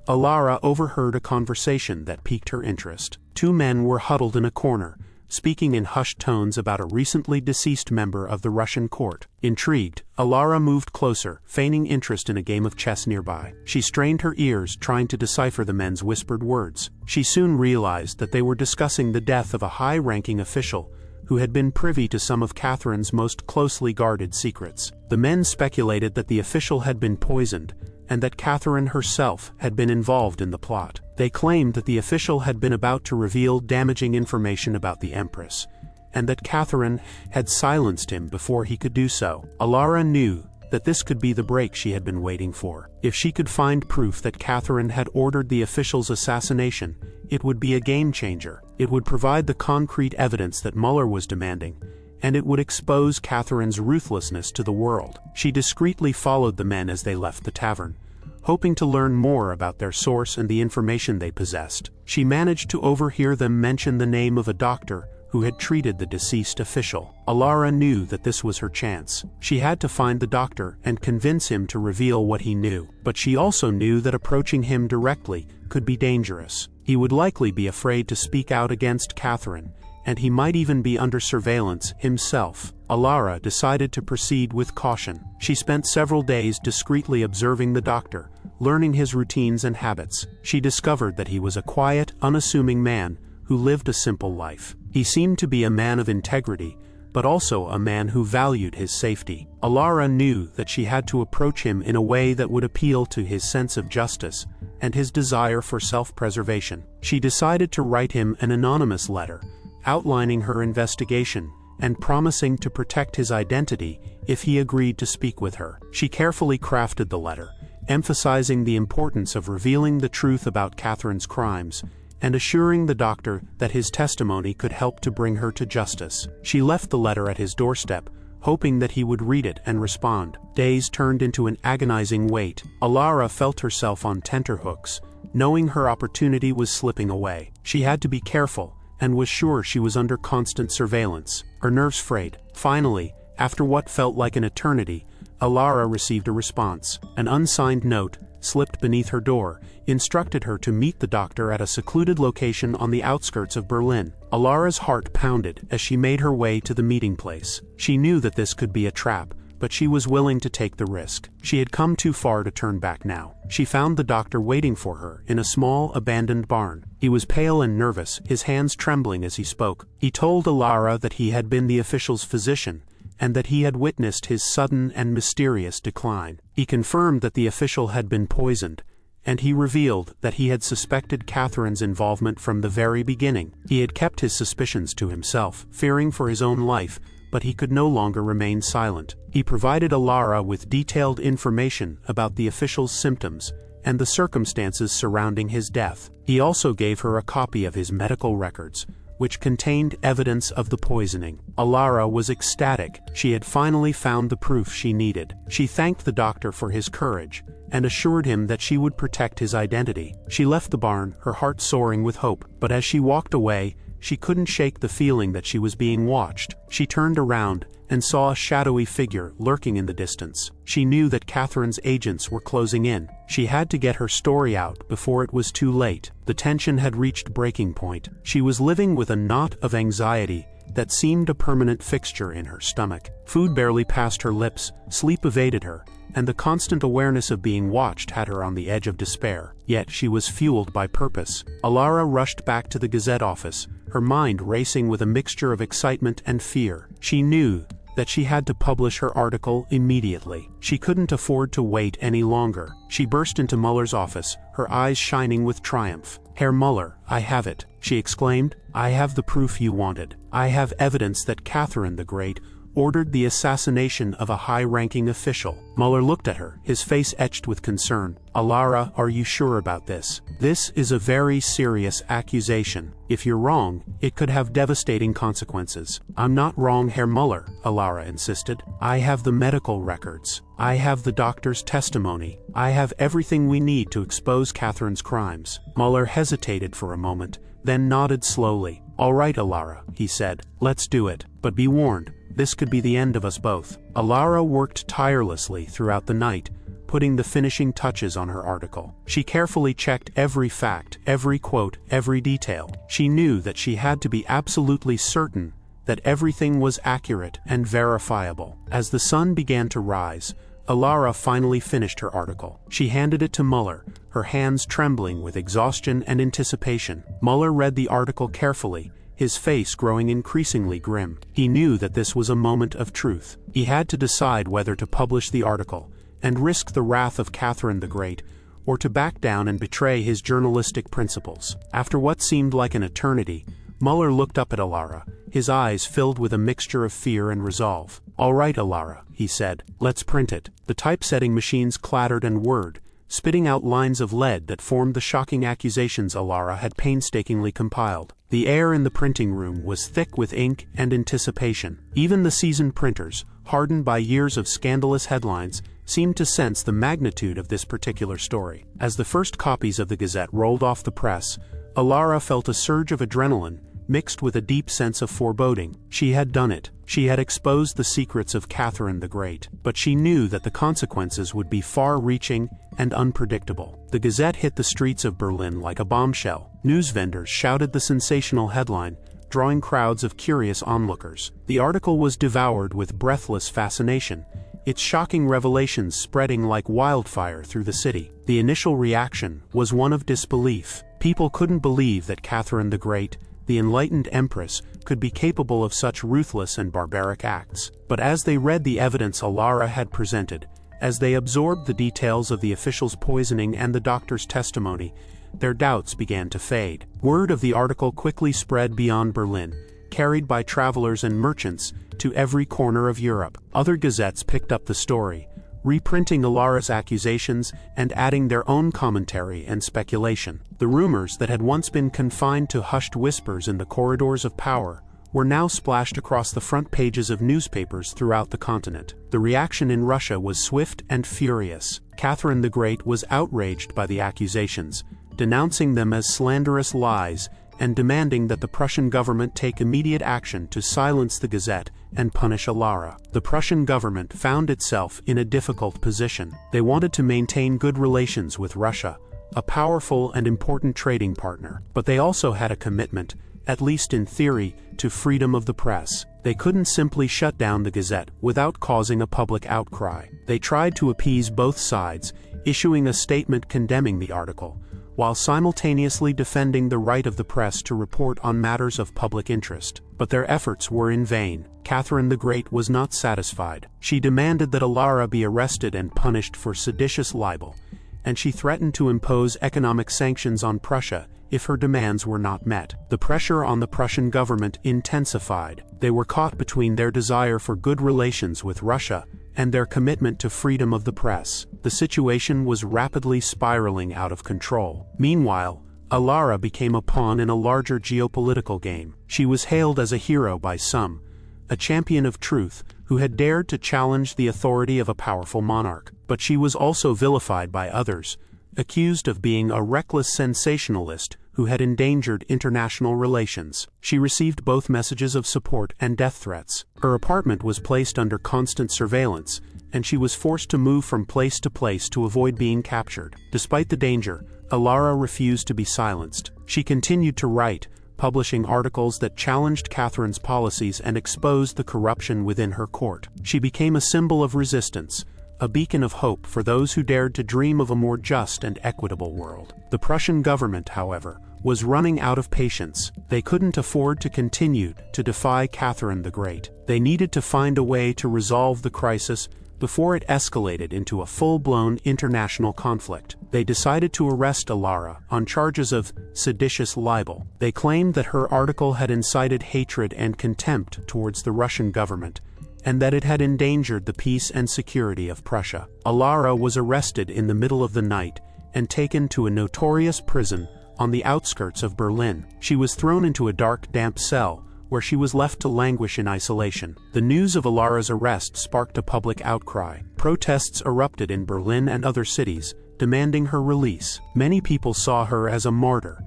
Alara overheard a conversation that piqued her interest. Two men were huddled in a corner, speaking in hushed tones about a recently deceased member of the Russian court. Intrigued, Alara moved closer, feigning interest in a game of chess nearby. She strained her ears, trying to decipher the men's whispered words. She soon realized that they were discussing the death of a high-ranking official who had been privy to some of Catherine's most closely guarded secrets. The men speculated that the official had been poisoned, and that Catherine herself had been involved in the plot. They claimed that the official had been about to reveal damaging information about the Empress, and that Catherine had silenced him before he could do so. Alara knew that this could be the break she had been waiting for. If she could find proof that Catherine had ordered the official's assassination, it would be a game-changer. It would provide the concrete evidence that Muller was demanding, and it would expose Catherine's ruthlessness to the world. She discreetly followed the men as they left the tavern, hoping to learn more about their source and the information they possessed. She managed to overhear them mention the name of a doctor who had treated the deceased official. Alara knew that this was her chance. She had to find the doctor and convince him to reveal what he knew. But she also knew that approaching him directly could be dangerous. He would likely be afraid to speak out against Catherine, and he might even be under surveillance himself. Alara decided to proceed with caution. She spent several days discreetly observing the doctor, learning his routines and habits. She discovered that he was a quiet, unassuming man who lived a simple life. He seemed to be a man of integrity, but also a man who valued his safety. Alara knew that she had to approach him in a way that would appeal to his sense of justice and his desire for self-preservation. She decided to write him an anonymous letter, outlining her investigation and promising to protect his identity if he agreed to speak with her. She carefully crafted the letter, emphasizing the importance of revealing the truth about Catherine's crimes and assuring the doctor that his testimony could help to bring her to justice. She left the letter at his doorstep, hoping that he would read it and respond. Days turned into an agonizing wait. Alara felt herself on tenterhooks, knowing her opportunity was slipping away. She had to be careful and was sure she was under constant surveillance. Her nerves frayed. Finally, after what felt like an eternity, Alara received a response. An unsigned note, slipped beneath her door, instructed her to meet the doctor at a secluded location on the outskirts of Berlin. Alara's heart pounded as she made her way to the meeting place. She knew that this could be a trap, but she was willing to take the risk. She had come too far to turn back now. She found the doctor waiting for her in a small, abandoned barn. He was pale and nervous, his hands trembling as he spoke. He told Alara that he had been the official's physician, and that he had witnessed his sudden and mysterious decline. He confirmed that the official had been poisoned, and he revealed that he had suspected Catherine's involvement from the very beginning. He had kept his suspicions to himself, fearing for his own life, but he could no longer remain silent. He provided Alara with detailed information about the official's symptoms and the circumstances surrounding his death. He also gave her a copy of his medical records, which contained evidence of the poisoning. Alara was ecstatic. She had finally found the proof she needed. She thanked the doctor for his courage and assured him that she would protect his identity. She left the barn, her heart soaring with hope, but as she walked away, she couldn't shake the feeling that she was being watched. She turned around and saw a shadowy figure lurking in the distance. She knew that Catherine's agents were closing in. She had to get her story out before it was too late. The tension had reached breaking point. She was living with a knot of anxiety that seemed a permanent fixture in her stomach. Food barely passed her lips, sleep evaded her, and the constant awareness of being watched had her on the edge of despair. Yet she was fueled by purpose. Alara rushed back to the Gazette office, her mind racing with a mixture of excitement and fear. She knew that she had to publish her article immediately. She couldn't afford to wait any longer. She burst into Muller's office, her eyes shining with triumph. "Herr Muller, I have it," she exclaimed. "I have the proof you wanted. I have evidence that Catherine the Great ordered the assassination of a high-ranking official." Muller looked at her, his face etched with concern. "Alara, are you sure about this? This is a very serious accusation. If you're wrong, it could have devastating consequences." "I'm not wrong, Herr Muller," Alara insisted. "I have the medical records. I have the doctor's testimony. I have everything we need to expose Catherine's crimes." Muller hesitated for a moment, then nodded slowly. "All right, Alara," he said. "Let's do it. But be warned, this could be the end of us both." Alara worked tirelessly throughout the night, putting the finishing touches on her article. She carefully checked every fact, every quote, every detail. She knew that she had to be absolutely certain that everything was accurate and verifiable. As the sun began to rise, Alara finally finished her article. She handed it to Muller, her hands trembling with exhaustion and anticipation. Muller read the article carefully, his face growing increasingly grim. He knew that this was a moment of truth. He had to decide whether to publish the article and risk the wrath of Catherine the Great, or to back down and betray his journalistic principles. After what seemed like an eternity, Muller looked up at Alara, his eyes filled with a mixture of fear and resolve. "All right, Alara," he said. "Let's print it." The typesetting machines clattered and whirred, spitting out lines of lead that formed the shocking accusations Alara had painstakingly compiled. The air in the printing room was thick with ink and anticipation. Even the seasoned printers, hardened by years of scandalous headlines, seemed to sense the magnitude of this particular story. As the first copies of the Gazette rolled off the press, Alara felt a surge of adrenaline mixed with a deep sense of foreboding. She had done it. She had exposed the secrets of Catherine the Great. But she knew that the consequences would be far-reaching and unpredictable. The Gazette hit the streets of Berlin like a bombshell. News vendors shouted the sensational headline, drawing crowds of curious onlookers. The article was devoured with breathless fascination, its shocking revelations spreading like wildfire through the city. The initial reaction was one of disbelief. People couldn't believe that Catherine the Great, the enlightened empress, could be capable of such ruthless and barbaric acts. But as they read the evidence Alara had presented, as they absorbed the details of the official's poisoning and the doctor's testimony, their doubts began to fade. Word of the article quickly spread beyond Berlin, carried by travelers and merchants to every corner of Europe. Other gazettes picked up the story, reprinting Alara's accusations and adding their own commentary and speculation. The rumors that had once been confined to hushed whispers in the corridors of power were now splashed across the front pages of newspapers throughout the continent. The reaction in Russia was swift and furious. Catherine the Great was outraged by the accusations, denouncing them as slanderous lies and demanding that the Prussian government take immediate action to silence the Gazette and punish Alara. The Prussian government found itself in a difficult position. They wanted to maintain good relations with Russia, a powerful and important trading partner, but they also had a commitment, at least in theory, to freedom of the press. They couldn't simply shut down the Gazette without causing a public outcry. They tried to appease both sides, issuing a statement condemning the article, while simultaneously defending the right of the press to report on matters of public interest. But their efforts were in vain. Catherine the Great was not satisfied. She demanded that Alara be arrested and punished for seditious libel, and she threatened to impose economic sanctions on Prussia if her demands were not met. The pressure on the Prussian government intensified. They were caught between their desire for good relations with Russia and their commitment to freedom of the press. The situation was rapidly spiraling out of control. Meanwhile, Alara became a pawn in a larger geopolitical game. She was hailed as a hero by some, a champion of truth who had dared to challenge the authority of a powerful monarch. But she was also vilified by others, accused of being a reckless sensationalist who had endangered international relations. She received both messages of support and death threats. Her apartment was placed under constant surveillance, and she was forced to move from place to place to avoid being captured. Despite the danger, Alara refused to be silenced. She continued to write, publishing articles that challenged Catherine's policies and exposed the corruption within her court. She became a symbol of resistance, a beacon of hope for those who dared to dream of a more just and equitable world. The Prussian government, however, was running out of patience. They couldn't afford to continue to defy Catherine the Great. They needed to find a way to resolve the crisis before it escalated into a full-blown international conflict. They decided to arrest Alara on charges of seditious libel. They claimed that her article had incited hatred and contempt towards the Russian government, and that it had endangered the peace and security of Prussia. Alara was arrested in the middle of the night and taken to a notorious prison on the outskirts of Berlin. She was thrown into a dark, damp cell, where she was left to languish in isolation. The news of Alara's arrest sparked a public outcry. Protests erupted in Berlin and other cities, demanding her release. Many people saw her as a martyr,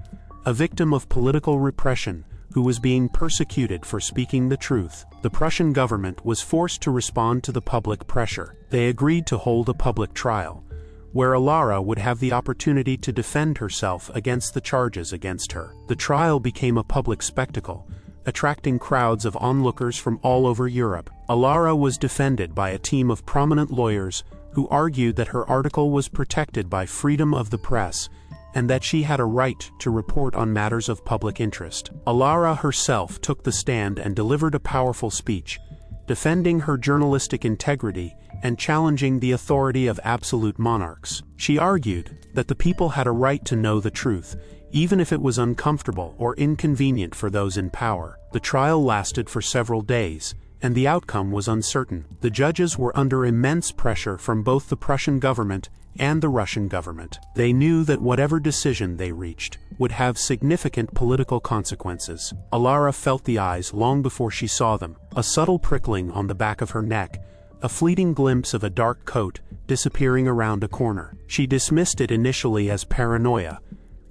a victim of political repression, who was being persecuted for speaking the truth. The Prussian government was forced to respond to the public pressure. They agreed to hold a public trial, where Alara would have the opportunity to defend herself against the charges against her. The trial became a public spectacle, attracting crowds of onlookers from all over Europe. Alara was defended by a team of prominent lawyers who argued that her article was protected by freedom of the press and that she had a right to report on matters of public interest. Alara herself took the stand and delivered a powerful speech, defending her journalistic integrity and challenging the authority of absolute monarchs. She argued that the people had a right to know the truth, even if it was uncomfortable or inconvenient for those in power. The trial lasted for several days, and the outcome was uncertain. The judges were under immense pressure from both the Prussian government and the Russian government. They knew that whatever decision they reached would have significant political consequences. Alara felt the eyes long before she saw them, a subtle prickling on the back of her neck, a fleeting glimpse of a dark coat disappearing around a corner. She dismissed it initially as paranoia,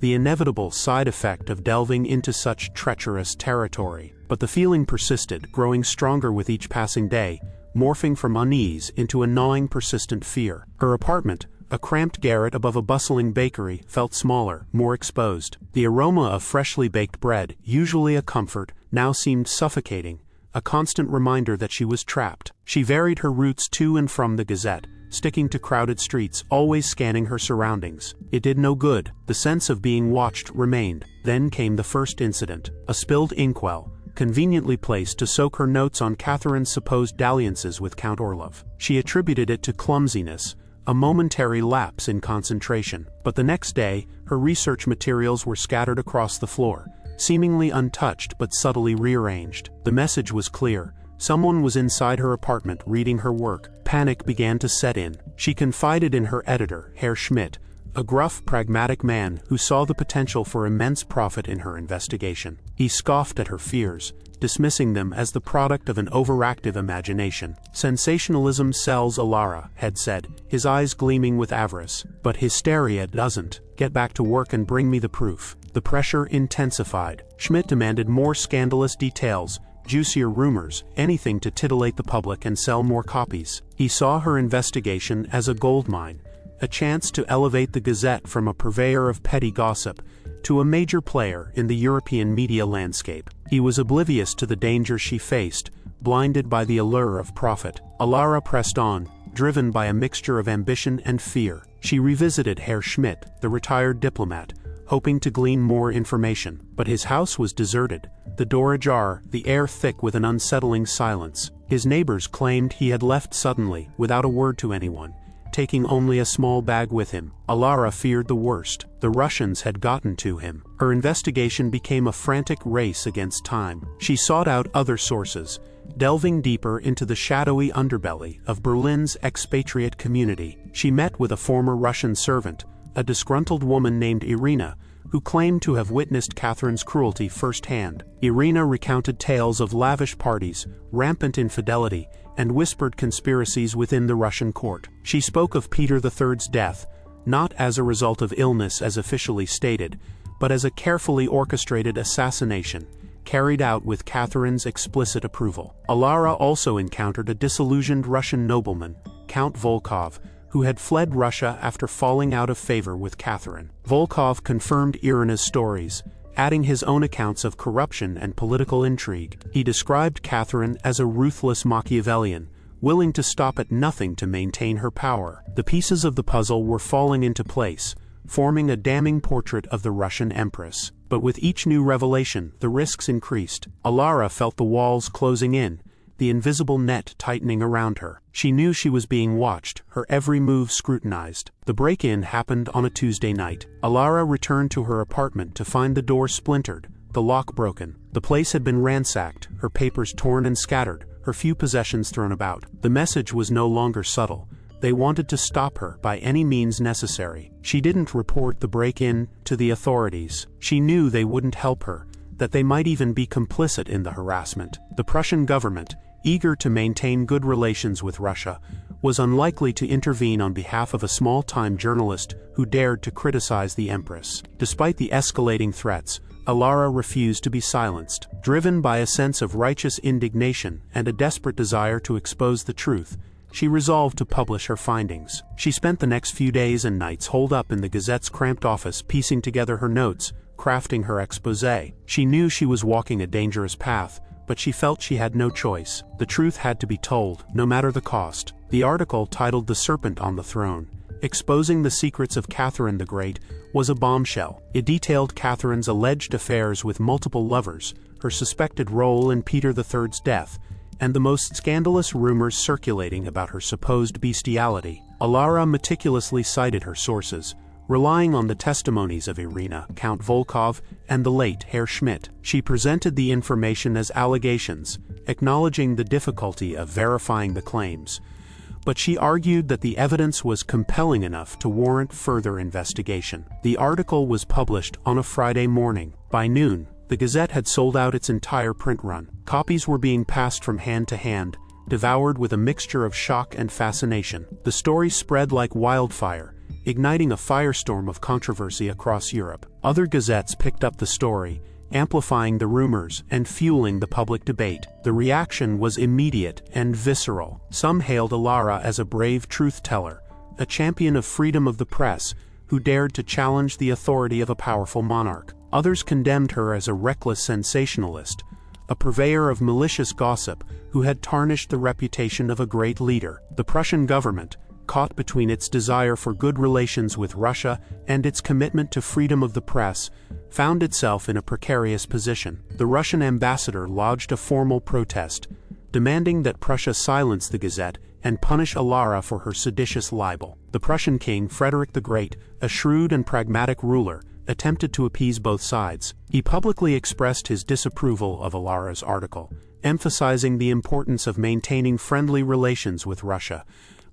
the inevitable side effect of delving into such treacherous territory. But the feeling persisted, growing stronger with each passing day, morphing from unease into a gnawing, persistent fear. Her apartment, a cramped garret above a bustling bakery, felt smaller, more exposed. The aroma of freshly baked bread, usually a comfort, now seemed suffocating, a constant reminder that she was trapped. She varied her routes to and from the Gazette, sticking to crowded streets, always scanning her surroundings. It did no good. The sense of being watched remained. Then came the first incident, a spilled inkwell, conveniently placed to soak her notes on Catherine's supposed dalliances with Count Orlov. She attributed it to clumsiness, a momentary lapse in concentration. But the next day, her research materials were scattered across the floor, seemingly untouched but subtly rearranged. The message was clear. Someone was inside her apartment reading her work. Panic began to set in. She confided in her editor, Herr Schmidt, a gruff, pragmatic man who saw the potential for immense profit in her investigation. He scoffed at her fears, dismissing them as the product of an overactive imagination. "Sensationalism sells, Alara," had said, his eyes gleaming with avarice. "But hysteria doesn't. Get back to work and bring me the proof." The pressure intensified. Schmidt demanded more scandalous details, juicier rumors, anything to titillate the public and sell more copies. He saw her investigation as a goldmine, a chance to elevate the Gazette from a purveyor of petty gossip to a major player in the European media landscape. He was oblivious to the danger she faced, blinded by the allure of profit. Alara pressed on, driven by a mixture of ambition and fear. She revisited Herr Schmidt, the retired diplomat, hoping to glean more information. But his house was deserted, the door ajar, the air thick with an unsettling silence. His neighbors claimed he had left suddenly, without a word to anyone, taking only a small bag with him. Alara feared the worst. The Russians had gotten to him. Her investigation became a frantic race against time. She sought out other sources, delving deeper into the shadowy underbelly of Berlin's expatriate community. She met with a former Russian servant, a disgruntled woman named Irina, who claimed to have witnessed Catherine's cruelty firsthand. Irina recounted tales of lavish parties, rampant infidelity, and whispered conspiracies within the Russian court. She spoke of Peter III's death, not as a result of illness as officially stated, but as a carefully orchestrated assassination, carried out with Catherine's explicit approval. Alara also encountered a disillusioned Russian nobleman, Count Volkov, who had fled Russia after falling out of favor with Catherine. Volkov confirmed Irina's stories, adding his own accounts of corruption and political intrigue. He described Catherine as a ruthless Machiavellian, willing to stop at nothing to maintain her power. The pieces of the puzzle were falling into place, forming a damning portrait of the Russian empress. But with each new revelation, the risks increased. Alara felt the walls closing in, the invisible net tightening around her. She knew she was being watched, her every move scrutinized. The break-in happened on a Tuesday night. Alara returned to her apartment to find the door splintered, the lock broken. The place had been ransacked, her papers torn and scattered, her few possessions thrown about. The message was no longer subtle. They wanted to stop her by any means necessary. She didn't report the break-in to the authorities. She knew they wouldn't help her, that they might even be complicit in the harassment. The Prussian government, eager to maintain good relations with Russia, was unlikely to intervene on behalf of a small-time journalist who dared to criticize the empress. Despite the escalating threats, Alara refused to be silenced. Driven by a sense of righteous indignation and a desperate desire to expose the truth, she resolved to publish her findings. She spent the next few days and nights holed up in the Gazette's cramped office, piecing together her notes, crafting her exposé. She knew she was walking a dangerous path, but she felt she had no choice. The truth had to be told, no matter the cost. The article, titled "The Serpent on the Throne," exposing the secrets of Catherine the Great, was a bombshell. It detailed Catherine's alleged affairs with multiple lovers, her suspected role in Peter III's death, and the most scandalous rumors circulating about her supposed bestiality. Alara meticulously cited her sources, relying on the testimonies of Irina, Count Volkov, and the late Herr Schmidt. She presented the information as allegations, acknowledging the difficulty of verifying the claims, but she argued that the evidence was compelling enough to warrant further investigation. The article was published on a Friday morning. By noon, the Gazette had sold out its entire print run. Copies were being passed from hand to hand, devoured with a mixture of shock and fascination. The story spread like wildfire, igniting a firestorm of controversy across Europe. Other gazettes picked up the story, amplifying the rumors and fueling the public debate. The reaction was immediate and visceral. Some hailed Alara as a brave truth-teller, a champion of freedom of the press, who dared to challenge the authority of a powerful monarch. Others condemned her as a reckless sensationalist, a purveyor of malicious gossip who had tarnished the reputation of a great leader. The Prussian government, caught between its desire for good relations with Russia and its commitment to freedom of the press, found itself in a precarious position. The Russian ambassador lodged a formal protest, demanding that Prussia silence the Gazette and punish Alara for her seditious libel. The Prussian king, Frederick the Great, a shrewd and pragmatic ruler, attempted to appease both sides. He publicly expressed his disapproval of Alara's article, emphasizing the importance of maintaining friendly relations with Russia,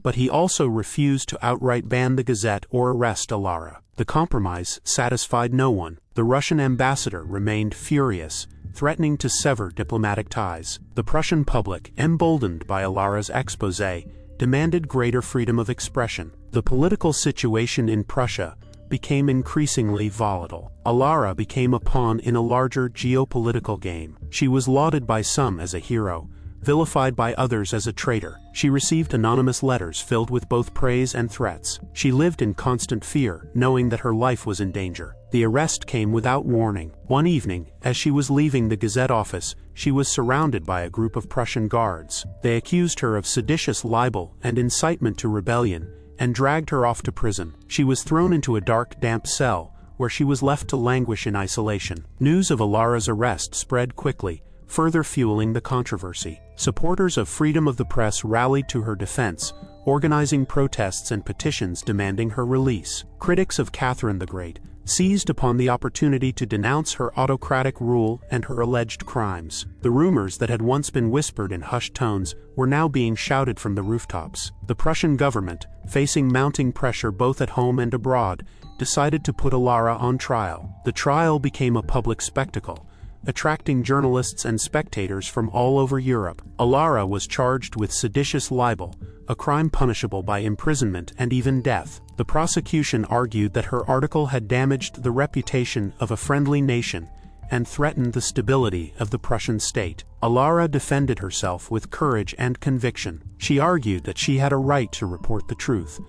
but he also refused to outright ban the Gazette or arrest Alara. The compromise satisfied no one. The Russian ambassador remained furious, threatening to sever diplomatic ties. The Prussian public, emboldened by Alara's exposé, demanded greater freedom of expression. The political situation in Prussia became increasingly volatile. Alara became a pawn in a larger geopolitical game. She was lauded by some as a hero, vilified by others as a traitor. She received anonymous letters filled with both praise and threats. She lived in constant fear, knowing that her life was in danger. The arrest came without warning. One evening, as she was leaving the Gazette office, she was surrounded by a group of Prussian guards. They accused her of seditious libel and incitement to rebellion, and dragged her off to prison. She was thrown into a dark, damp cell, where she was left to languish in isolation. News of Alara's arrest spread quickly, further fueling the controversy. Supporters of freedom of the press rallied to her defense, organizing protests and petitions demanding her release. Critics of Catherine the Great seized upon the opportunity to denounce her autocratic rule and her alleged crimes. The rumors that had once been whispered in hushed tones were now being shouted from the rooftops. The Prussian government, facing mounting pressure both at home and abroad, decided to put Alara on trial. The trial became a public spectacle, attracting journalists and spectators from all over Europe. Alara was charged with seditious libel, a crime punishable by imprisonment and even death. The prosecution argued that her article had damaged the reputation of a friendly nation and threatened the stability of the Prussian state. Alara defended herself with courage and conviction. She argued that she had a right to report the truth,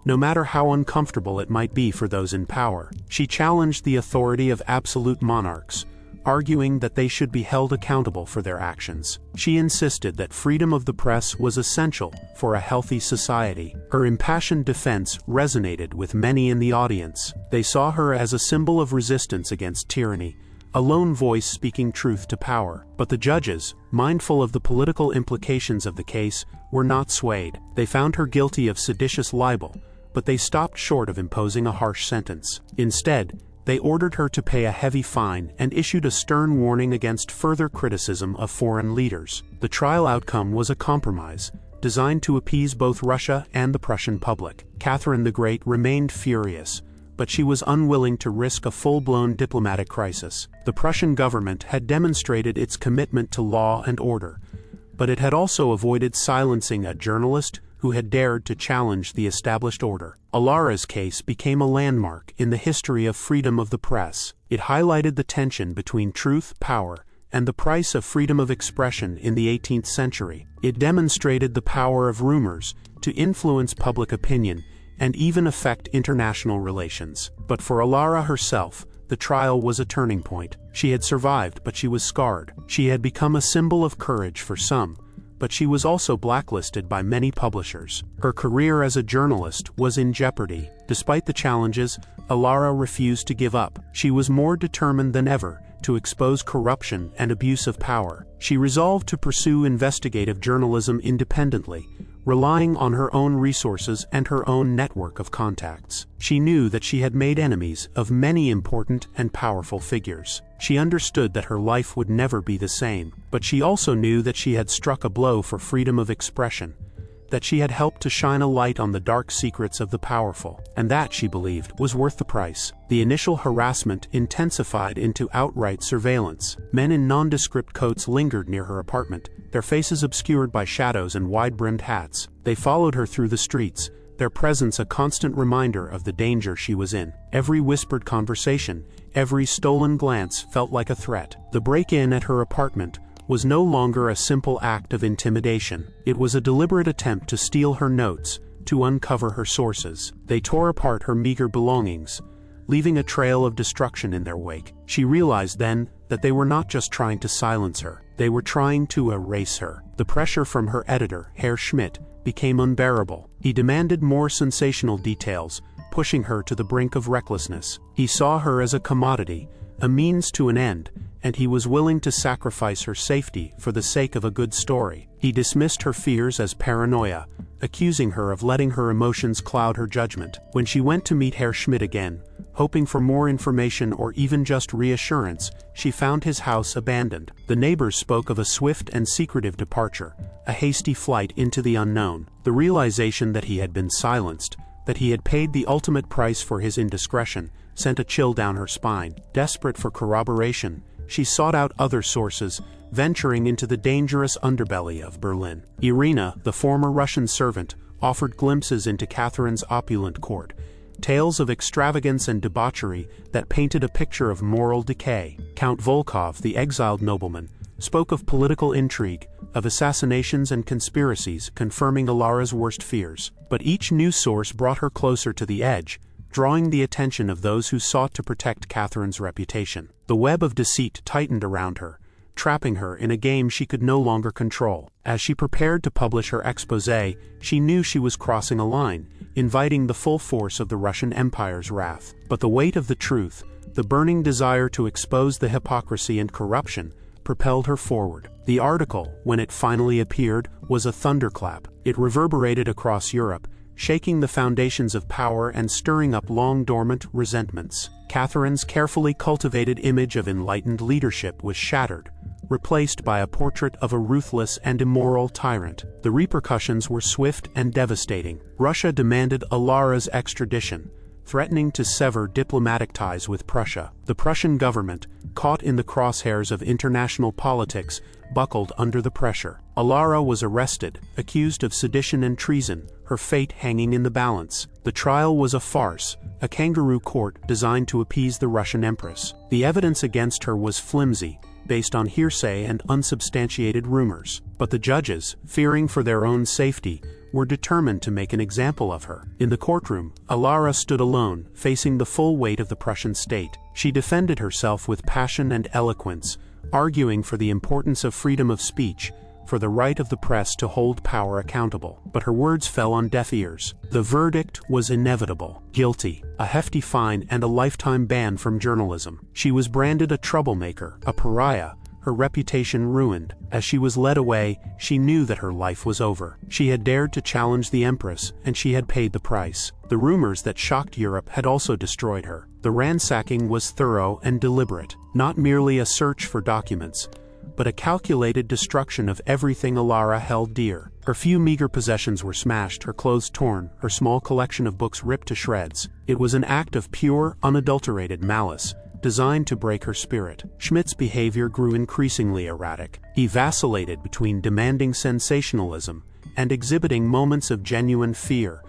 no matter how uncomfortable it might be for those in power. She challenged the authority of absolute monarchs, arguing that they should be held accountable for their actions. She insisted that freedom of the press was essential for a healthy society. Her impassioned defense resonated with many in the audience. They saw her as a symbol of resistance against tyranny, a lone voice speaking truth to power. But the judges, mindful of the political implications of the case, were not swayed. They found her guilty of seditious libel, but they stopped short of imposing a harsh sentence. Instead, they ordered her to pay a heavy fine and issued a stern warning against further criticism of foreign leaders. The trial outcome was a compromise, designed to appease both Russia and the Prussian public. Catherine the Great remained furious, but she was unwilling to risk a full-blown diplomatic crisis. The Prussian government had demonstrated its commitment to law and order, but it had also avoided silencing a journalist who had dared to challenge the established order. Alara's case became a landmark in the history of freedom of the press. It highlighted the tension between truth, power, and the price of freedom of expression in the 18th century. It demonstrated the power of rumors to influence public opinion and even affect international relations. But for Alara herself, the trial was a turning point. She had survived, but she was scarred. She had become a symbol of courage for some, but she was also blacklisted by many publishers. Her career as a journalist was in jeopardy. Despite the challenges, Alara refused to give up. She was more determined than ever to expose corruption and abuse of power. She resolved to pursue investigative journalism independently, relying on her own resources and her own network of contacts. She knew that she had made enemies of many important and powerful figures. She understood that her life would never be the same, but she also knew that she had struck a blow for freedom of expression, that she had helped to shine a light on the dark secrets of the powerful, and that, she believed, was worth the price. The initial harassment intensified into outright surveillance. Men in nondescript coats lingered near her apartment, their faces obscured by shadows and wide-brimmed hats. They followed her through the streets, their presence a constant reminder of the danger she was in. Every whispered conversation, every stolen glance felt like a threat. The break-in at her apartment was no longer a simple act of intimidation. It was a deliberate attempt to steal her notes, to uncover her sources. They tore apart her meager belongings, leaving a trail of destruction in their wake. She realized then that they were not just trying to silence her, they were trying to erase her. The pressure from her editor, Herr Schmidt, became unbearable. He demanded more sensational details, pushing her to the brink of recklessness. He saw her as a commodity, a means to an end, and he was willing to sacrifice her safety for the sake of a good story. He dismissed her fears as paranoia, accusing her of letting her emotions cloud her judgment. When she went to meet Herr Schmidt again, hoping for more information or even just reassurance, she found his house abandoned. The neighbors spoke of a swift and secretive departure, a hasty flight into the unknown. The realization that he had been silenced, that he had paid the ultimate price for his indiscretion, sent a chill down her spine. Desperate for corroboration, she sought out other sources, venturing into the dangerous underbelly of Berlin. Irina, the former Russian servant, offered glimpses into Catherine's opulent court, tales of extravagance and debauchery that painted a picture of moral decay. Count Volkov, the exiled nobleman, spoke of political intrigue, of assassinations and conspiracies, confirming Alara's worst fears. But each new source brought her closer to the edge, drawing the attention of those who sought to protect Catherine's reputation. The web of deceit tightened around her, trapping her in a game she could no longer control. As she prepared to publish her exposé, she knew she was crossing a line, inviting the full force of the Russian Empire's wrath. But the weight of the truth, the burning desire to expose the hypocrisy and corruption, propelled her forward. The article, when it finally appeared, was a thunderclap. It reverberated across Europe, shaking the foundations of power and stirring up long-dormant resentments. Catherine's carefully cultivated image of enlightened leadership was shattered, replaced by a portrait of a ruthless and immoral tyrant. The repercussions were swift and devastating. Russia demanded Alara's extradition, threatening to sever diplomatic ties with Prussia. The Prussian government, caught in the crosshairs of international politics, buckled under the pressure. Alara was arrested, accused of sedition and treason, her fate hanging in the balance. The trial was a farce, a kangaroo court designed to appease the Russian empress. The evidence against her was flimsy, based on hearsay and unsubstantiated rumors. But the judges, fearing for their own safety, were determined to make an example of her. In the courtroom, Alara stood alone, facing the full weight of the Prussian state. She defended herself with passion and eloquence, arguing for the importance of freedom of speech, for the right of the press to hold power accountable. But her words fell on deaf ears. The verdict was inevitable: guilty, a hefty fine and a lifetime ban from journalism. She was branded a troublemaker, a pariah, her reputation ruined. As she was led away, she knew that her life was over. She had dared to challenge the empress, and she had paid the price. The rumors that shocked Europe had also destroyed her. The ransacking was thorough and deliberate, not merely a search for documents, but a calculated destruction of everything Alara held dear. Her few meager possessions were smashed, her clothes torn, her small collection of books ripped to shreds. It was an act of pure, unadulterated malice, designed to break her spirit. Schmidt's behavior grew increasingly erratic. He vacillated between demanding sensationalism and exhibiting moments of genuine fear,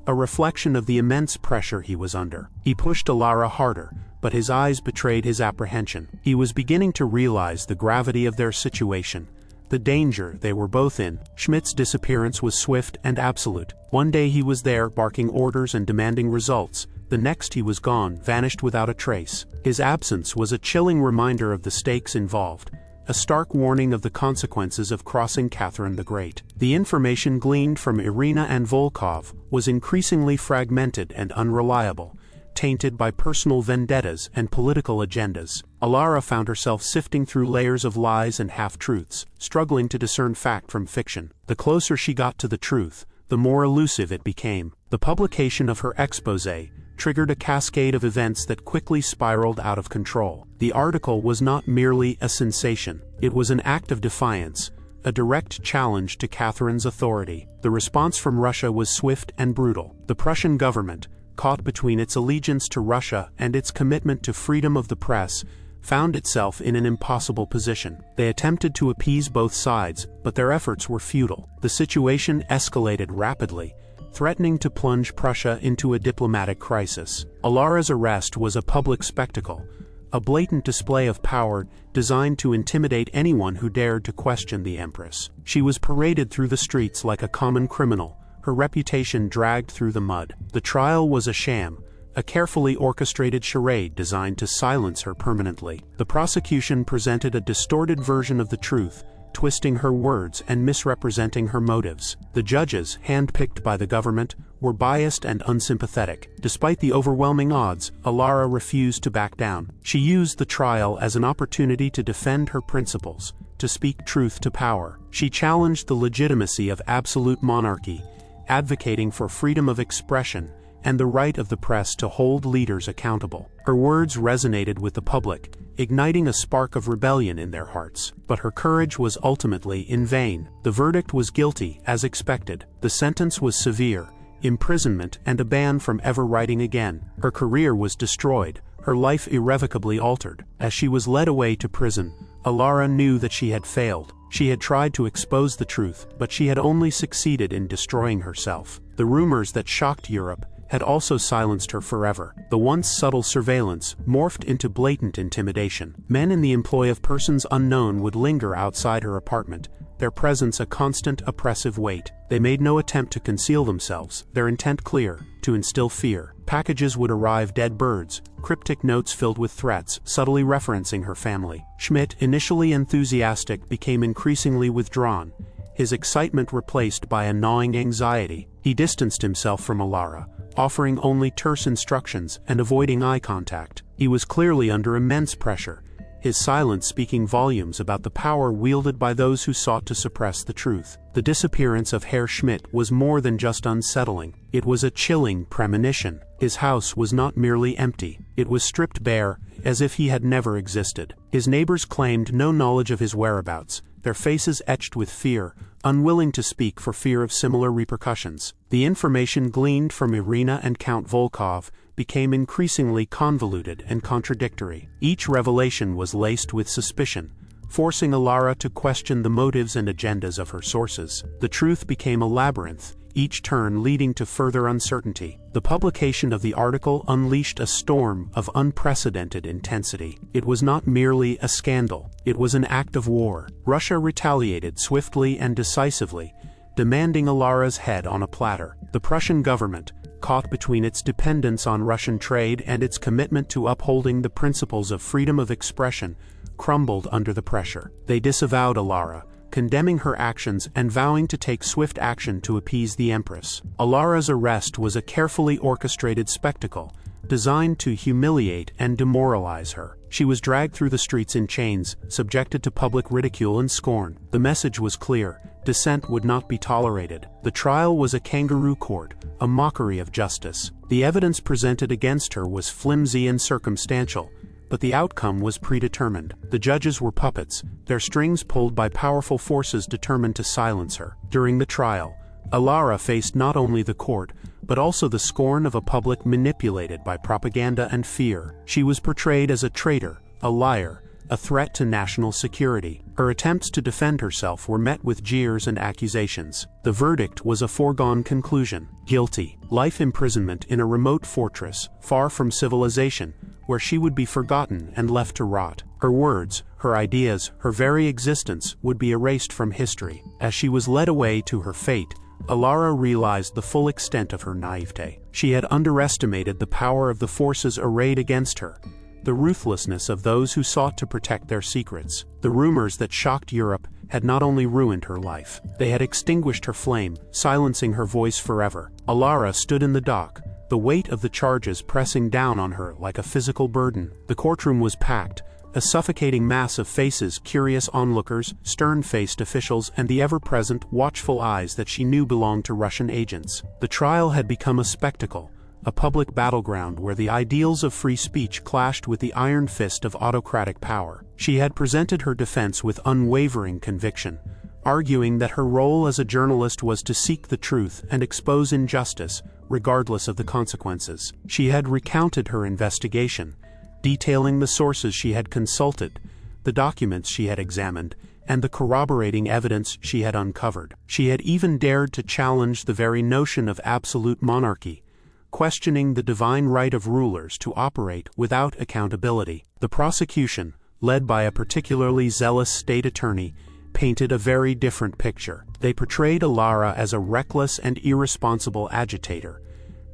a reflection of the immense pressure he was under. He pushed Alara harder, but his eyes betrayed his apprehension. He was beginning to realize the gravity of their situation, the danger they were both in. Schmidt's disappearance was swift and absolute. One day he was there, barking orders and demanding results. The next he was gone, vanished without a trace. His absence was a chilling reminder of the stakes involved, a stark warning of the consequences of crossing Catherine the Great. The information gleaned from Irina and Volkov was increasingly fragmented and unreliable, tainted by personal vendettas and political agendas. Alara found herself sifting through layers of lies and half-truths, struggling to discern fact from fiction. The closer she got to the truth, the more elusive it became. The publication of her exposé triggered a cascade of events that quickly spiraled out of control. The article was not merely a sensation. It was an act of defiance, a direct challenge to Catherine's authority. The response from Russia was swift and brutal. The Prussian government, caught between its allegiance to Russia and its commitment to freedom of the press, found itself in an impossible position. They attempted to appease both sides, but their efforts were futile. The situation escalated rapidly, threatening to plunge Prussia into a diplomatic crisis. Alara's arrest was a public spectacle, a blatant display of power designed to intimidate anyone who dared to question the Empress. She was paraded through the streets like a common criminal, her reputation dragged through the mud. The trial was a sham, a carefully orchestrated charade designed to silence her permanently. The prosecution presented a distorted version of the truth, twisting her words and misrepresenting her motives. The judges, handpicked by the government, were biased and unsympathetic. Despite the overwhelming odds, Alara refused to back down. She used the trial as an opportunity to defend her principles, to speak truth to power. She challenged the legitimacy of absolute monarchy, advocating for freedom of expression and the right of the press to hold leaders accountable. Her words resonated with the public, igniting a spark of rebellion in their hearts. But her courage was ultimately in vain. The verdict was guilty, as expected. The sentence was severe: imprisonment and a ban from ever writing again. Her career was destroyed, her life irrevocably altered. As she was led away to prison, Alara knew that she had failed. She had tried to expose the truth, but she had only succeeded in destroying herself. The rumors that shocked Europe had also silenced her forever. The once subtle surveillance morphed into blatant intimidation. Men in the employ of persons unknown would linger outside her apartment, their presence a constant oppressive weight. They made no attempt to conceal themselves, their intent clear: to instill fear. Packages would arrive dead birds, cryptic notes filled with threats, subtly referencing her family. Schmidt, initially enthusiastic, became increasingly withdrawn, his excitement replaced by a gnawing anxiety. He distanced himself from Alara, offering only terse instructions and avoiding eye contact. He was clearly under immense pressure, his silence speaking volumes about the power wielded by those who sought to suppress the truth. The disappearance of Herr Schmidt was more than just unsettling. It was a chilling premonition. His house was not merely empty, it was stripped bare, as if he had never existed. His neighbors claimed no knowledge of his whereabouts, their faces etched with fear, unwilling to speak for fear of similar repercussions. The information gleaned from Irina and Count Volkov became increasingly convoluted and contradictory. Each revelation was laced with suspicion, forcing Alara to question the motives and agendas of her sources. The truth became a labyrinth, each turn leading to further uncertainty. The publication of the article unleashed a storm of unprecedented intensity. It was not merely a scandal, it was an act of war. Russia retaliated swiftly and decisively, demanding Alara's head on a platter. The Prussian government, caught between its dependence on Russian trade and its commitment to upholding the principles of freedom of expression, crumbled under the pressure. They disavowed Alara, condemning her actions and vowing to take swift action to appease the Empress. Alara's arrest was a carefully orchestrated spectacle, designed to humiliate and demoralize her. She was dragged through the streets in chains, subjected to public ridicule and scorn. The message was clear: dissent would not be tolerated. The trial was a kangaroo court, a mockery of justice. The evidence presented against her was flimsy and circumstantial, but the outcome was predetermined. The judges were puppets, their strings pulled by powerful forces determined to silence her. During the trial, Alara faced not only the court, but also the scorn of a public manipulated by propaganda and fear. She was portrayed as a traitor, a liar, a threat to national security. Her attempts to defend herself were met with jeers and accusations. The verdict was a foregone conclusion: guilty. Life imprisonment in a remote fortress, far from civilization, where she would be forgotten and left to rot. Her words, her ideas, her very existence would be erased from history. As she was led away to her fate, Alara realized the full extent of her naivete. She had underestimated the power of the forces arrayed against her, the ruthlessness of those who sought to protect their secrets. The rumors that shocked Europe had not only ruined her life, they had extinguished her flame, silencing her voice forever. Alara stood in the dock, the weight of the charges pressing down on her like a physical burden. The courtroom was packed, a suffocating mass of faces, curious onlookers, stern-faced officials, and the ever-present, watchful eyes that she knew belonged to Russian agents. The trial had become a spectacle, a public battleground where the ideals of free speech clashed with the iron fist of autocratic power. She had presented her defense with unwavering conviction, arguing that her role as a journalist was to seek the truth and expose injustice, regardless of the consequences. She had recounted her investigation, detailing the sources she had consulted, the documents she had examined, and the corroborating evidence she had uncovered. She had even dared to challenge the very notion of absolute monarchy, questioning the divine right of rulers to operate without accountability. The prosecution, led by a particularly zealous state attorney, painted a very different picture. They portrayed Alara as a reckless and irresponsible agitator,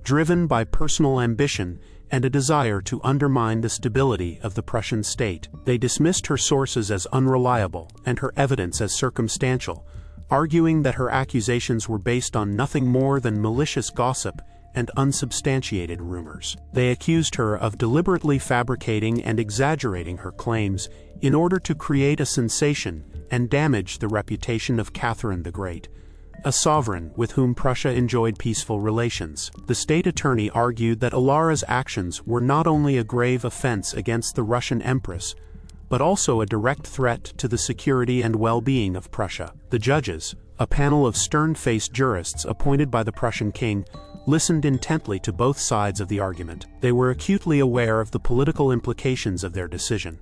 driven by personal ambition and a desire to undermine the stability of the Prussian state. They dismissed her sources as unreliable and her evidence as circumstantial, arguing that her accusations were based on nothing more than malicious gossip and unsubstantiated rumors. They accused her of deliberately fabricating and exaggerating her claims in order to create a sensation and damage the reputation of Catherine the Great, a sovereign with whom Prussia enjoyed peaceful relations. The state attorney argued that Alara's actions were not only a grave offense against the Russian Empress, but also a direct threat to the security and well-being of Prussia. The judges, a panel of stern-faced jurists appointed by the Prussian king, listened intently to both sides of the argument. They were acutely aware of the political implications of their decision,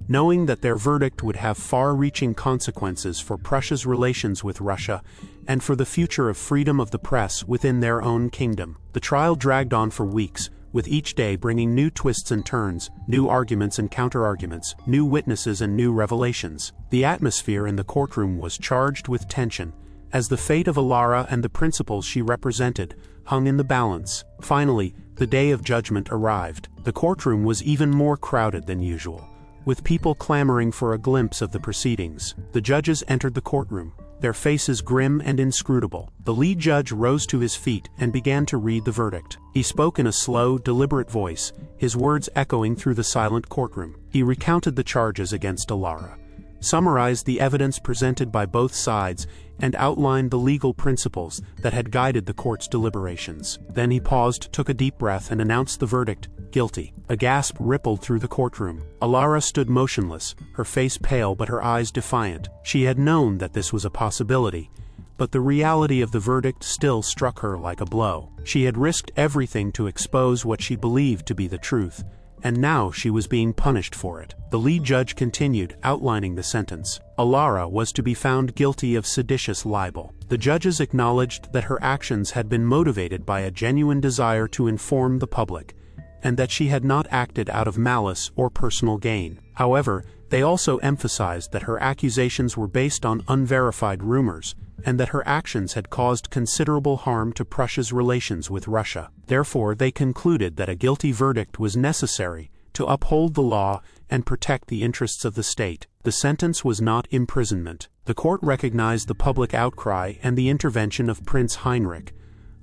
knowing that their verdict would have far-reaching consequences for Prussia's relations with Russia and for the future of freedom of the press within their own kingdom. The trial dragged on for weeks, with each day bringing new twists and turns, new arguments and counter-arguments, new witnesses and new revelations. The atmosphere in the courtroom was charged with tension, as the fate of Alara and the principles she represented hung in the balance. Finally, the day of judgment arrived. The courtroom was even more crowded than usual, with people clamoring for a glimpse of the proceedings. The judges entered the courtroom, their faces grim and inscrutable. The lead judge rose to his feet and began to read the verdict. He spoke in a slow, deliberate voice, his words echoing through the silent courtroom. He recounted the charges against Alara, summarized the evidence presented by both sides, and outlined the legal principles that had guided the court's deliberations. Then he paused, took a deep breath, and announced the verdict: guilty. A gasp rippled through the courtroom. Alara stood motionless, her face pale but her eyes defiant. She had known that this was a possibility, but the reality of the verdict still struck her like a blow. She had risked everything to expose what she believed to be the truth, and now she was being punished for it. The lead judge continued, outlining the sentence. Alara was to be found guilty of seditious libel. The judges acknowledged that her actions had been motivated by a genuine desire to inform the public, and that she had not acted out of malice or personal gain. However, they also emphasized that her accusations were based on unverified rumors, and that her actions had caused considerable harm to Prussia's relations with Russia. Therefore, they concluded that a guilty verdict was necessary to uphold the law and protect the interests of the state. The sentence was not imprisonment. The court recognized the public outcry and the intervention of Prince Heinrich,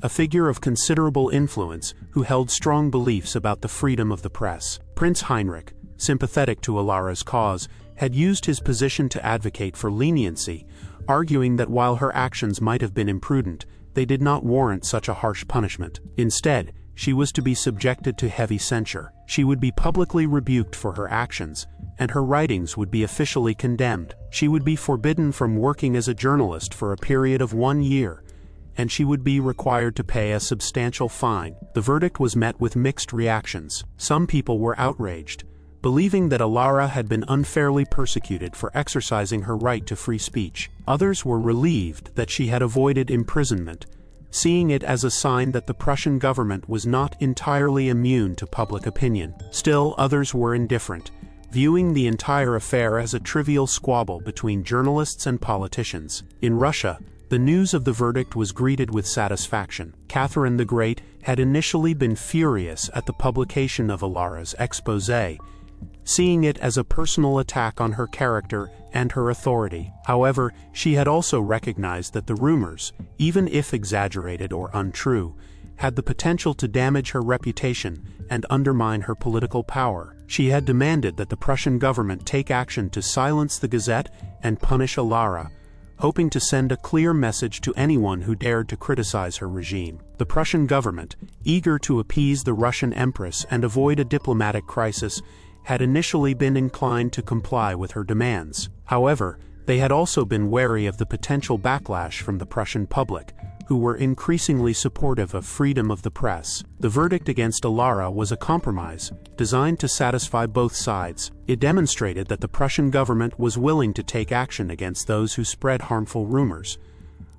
a figure of considerable influence who held strong beliefs about the freedom of the press. Prince Heinrich, sympathetic to Alara's cause, had used his position to advocate for leniency, arguing that while her actions might have been imprudent, they did not warrant such a harsh punishment. Instead, she was to be subjected to heavy censure. She would be publicly rebuked for her actions, and her writings would be officially condemned. She would be forbidden from working as a journalist for a period of 1 year, and she would be required to pay a substantial fine. The verdict was met with mixed reactions. Some people were outraged, believing that Alara had been unfairly persecuted for exercising her right to free speech. Others were relieved that she had avoided imprisonment, seeing it as a sign that the Prussian government was not entirely immune to public opinion. Still, others were indifferent, viewing the entire affair as a trivial squabble between journalists and politicians. In Russia, the news of the verdict was greeted with satisfaction. Catherine the Great had initially been furious at the publication of Alara's exposé, seeing it as a personal attack on her character and her authority. However, she had also recognized that the rumors, even if exaggerated or untrue, had the potential to damage her reputation and undermine her political power. She had demanded that the Prussian government take action to silence the Gazette and punish Alara, hoping to send a clear message to anyone who dared to criticize her regime. The Prussian government, eager to appease the Russian Empress and avoid a diplomatic crisis, had initially been inclined to comply with her demands. However, they had also been wary of the potential backlash from the Prussian public, who were increasingly supportive of freedom of the press. The verdict against Alara was a compromise, designed to satisfy both sides. It demonstrated that the Prussian government was willing to take action against those who spread harmful rumors,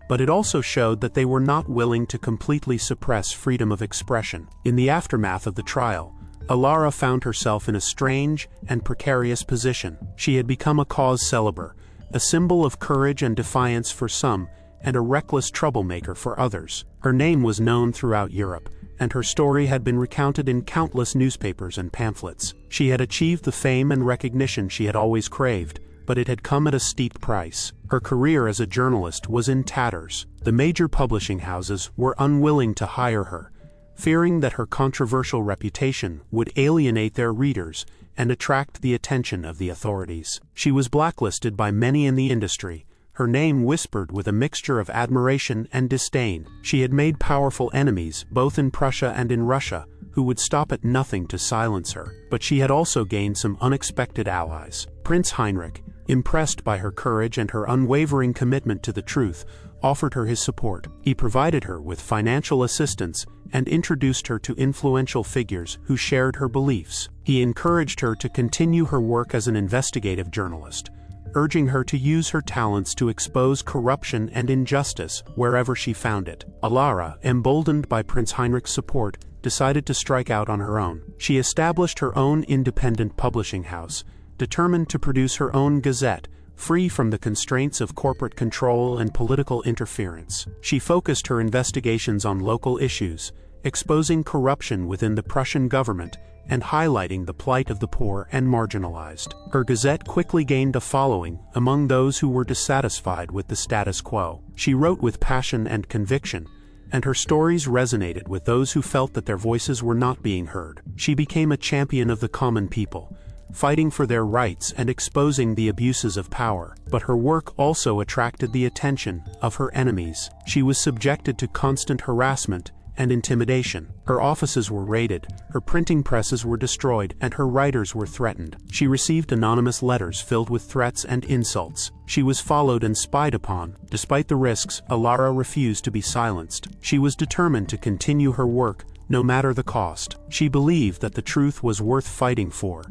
but it also showed that they were not willing to completely suppress freedom of expression. In the aftermath of the trial, Alara found herself in a strange and precarious position. She had become a cause célèbre, a symbol of courage and defiance for some, and a reckless troublemaker for others. Her name was known throughout Europe, and her story had been recounted in countless newspapers and pamphlets. She had achieved the fame and recognition she had always craved, but it had come at a steep price. Her career as a journalist was in tatters. The major publishing houses were unwilling to hire her, fearing that her controversial reputation would alienate their readers and attract the attention of the authorities. She was blacklisted by many in the industry, her name whispered with a mixture of admiration and disdain. She had made powerful enemies, both in Prussia and in Russia, who would stop at nothing to silence her. But she had also gained some unexpected allies. Prince Heinrich, impressed by her courage and her unwavering commitment to the truth, offered her his support. He provided her with financial assistance and introduced her to influential figures who shared her beliefs. He encouraged her to continue her work as an investigative journalist, urging her to use her talents to expose corruption and injustice wherever she found it. Alara, emboldened by Prince Heinrich's support, decided to strike out on her own. She established her own independent publishing house, determined to produce her own gazette, free from the constraints of corporate control and political interference. She focused her investigations on local issues, exposing corruption within the Prussian government and highlighting the plight of the poor and marginalized. Her gazette quickly gained a following among those who were dissatisfied with the status quo. She wrote with passion and conviction, and her stories resonated with those who felt that their voices were not being heard. She became a champion of the common people, fighting for their rights and exposing the abuses of power. But her work also attracted the attention of her enemies. She was subjected to constant harassment and intimidation. Her offices were raided, her printing presses were destroyed, and her writers were threatened. She received anonymous letters filled with threats and insults. She was followed and spied upon. Despite the risks, Alara refused to be silenced. She was determined to continue her work, no matter the cost. She believed that the truth was worth fighting for,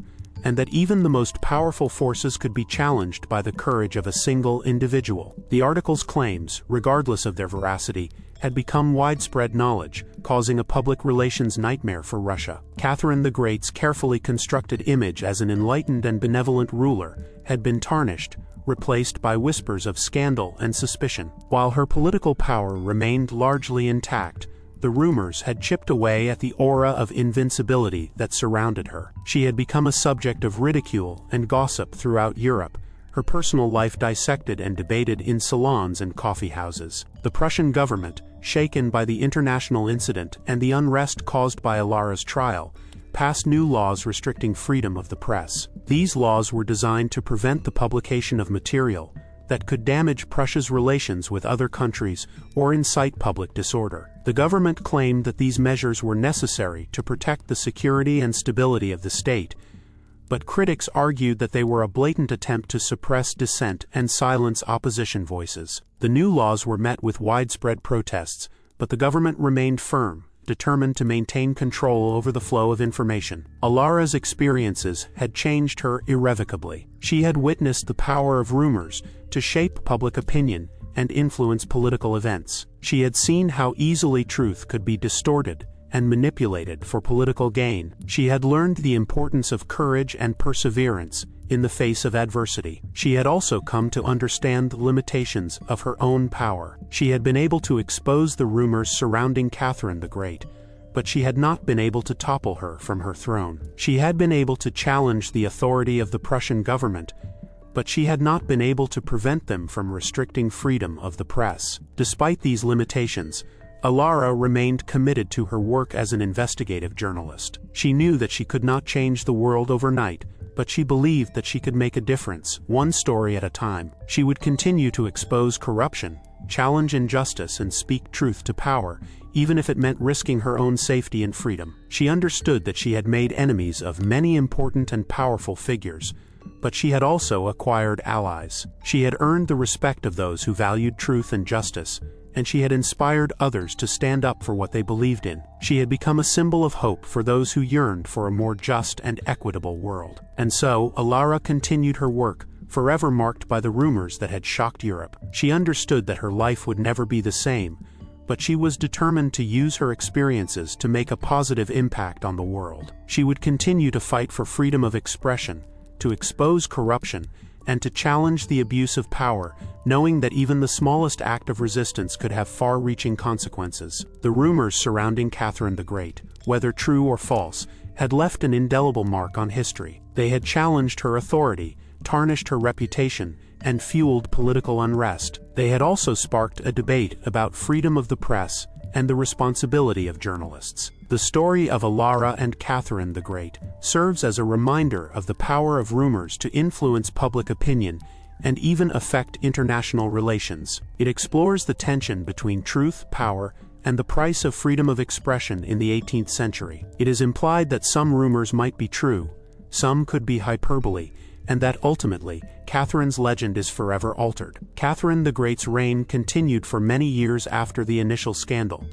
and that even the most powerful forces could be challenged by the courage of a single individual. The article's claims, regardless of their veracity, had become widespread knowledge, causing a public relations nightmare for Russia. Catherine the Great's carefully constructed image as an enlightened and benevolent ruler had been tarnished, replaced by whispers of scandal and suspicion. While her political power remained largely intact, the rumors had chipped away at the aura of invincibility that surrounded her. She had become a subject of ridicule and gossip throughout Europe, her personal life dissected and debated in salons and coffee houses. The Prussian government, shaken by the international incident and the unrest caused by Alara's trial, passed new laws restricting freedom of the press. These laws were designed to prevent the publication of material that could damage Prussia's relations with other countries or incite public disorder. The government claimed that these measures were necessary to protect the security and stability of the state, but critics argued that they were a blatant attempt to suppress dissent and silence opposition voices. The new laws were met with widespread protests, but the government remained firm, determined to maintain control over the flow of information. Alara's experiences had changed her irrevocably. She had witnessed the power of rumors to shape public opinion and influence political events. She had seen how easily truth could be distorted and manipulated for political gain. She had learned the importance of courage and perseverance in the face of adversity. She had also come to understand the limitations of her own power. She had been able to expose the rumors surrounding Catherine the Great, but she had not been able to topple her from her throne. She had been able to challenge the authority of the Prussian government, but she had not been able to prevent them from restricting freedom of the press. Despite these limitations, Alara remained committed to her work as an investigative journalist. She knew that she could not change the world overnight, but she believed that she could make a difference, one story at a time. She would continue to expose corruption, challenge injustice, and speak truth to power, even if it meant risking her own safety and freedom. She understood that she had made enemies of many important and powerful figures, but she had also acquired allies. She had earned the respect of those who valued truth and justice, and she had inspired others to stand up for what they believed in. She had become a symbol of hope for those who yearned for a more just and equitable world. And so, Alara continued her work, forever marked by the rumors that had shocked Europe. She understood that her life would never be the same, but she was determined to use her experiences to make a positive impact on the world. She would continue to fight for freedom of expression, to expose corruption, and to challenge the abuse of power, knowing that even the smallest act of resistance could have far-reaching consequences. The rumors surrounding Catherine the Great, whether true or false, had left an indelible mark on history. They had challenged her authority, tarnished her reputation, and fueled political unrest. They had also sparked a debate about freedom of the press and the responsibility of journalists. The story of Alara and Catherine the Great serves as a reminder of the power of rumors to influence public opinion and even affect international relations. It explores the tension between truth, power, and the price of freedom of expression in the 18th century. It is implied that some rumors might be true, some could be hyperbole, and that ultimately, Catherine's legend is forever altered. Catherine the Great's reign continued for many years after the initial scandal,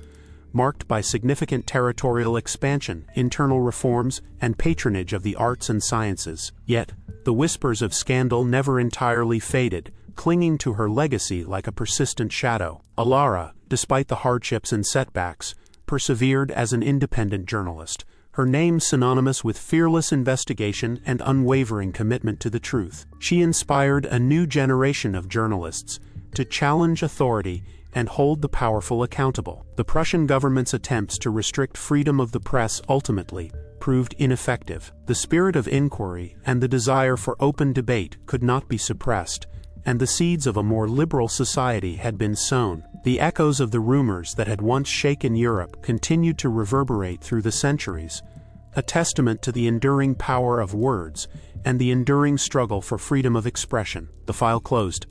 marked by significant territorial expansion, internal reforms, and patronage of the arts and sciences. Yet, the whispers of scandal never entirely faded, clinging to her legacy like a persistent shadow. Alara, despite the hardships and setbacks, persevered as an independent journalist, her name synonymous with fearless investigation and unwavering commitment to the truth. She inspired a new generation of journalists to challenge authority and hold the powerful accountable. The Prussian government's attempts to restrict freedom of the press ultimately proved ineffective. The spirit of inquiry and the desire for open debate could not be suppressed, and the seeds of a more liberal society had been sown. The echoes of the rumors that had once shaken Europe continued to reverberate through the centuries, a testament to the enduring power of words and the enduring struggle for freedom of expression. The file closed.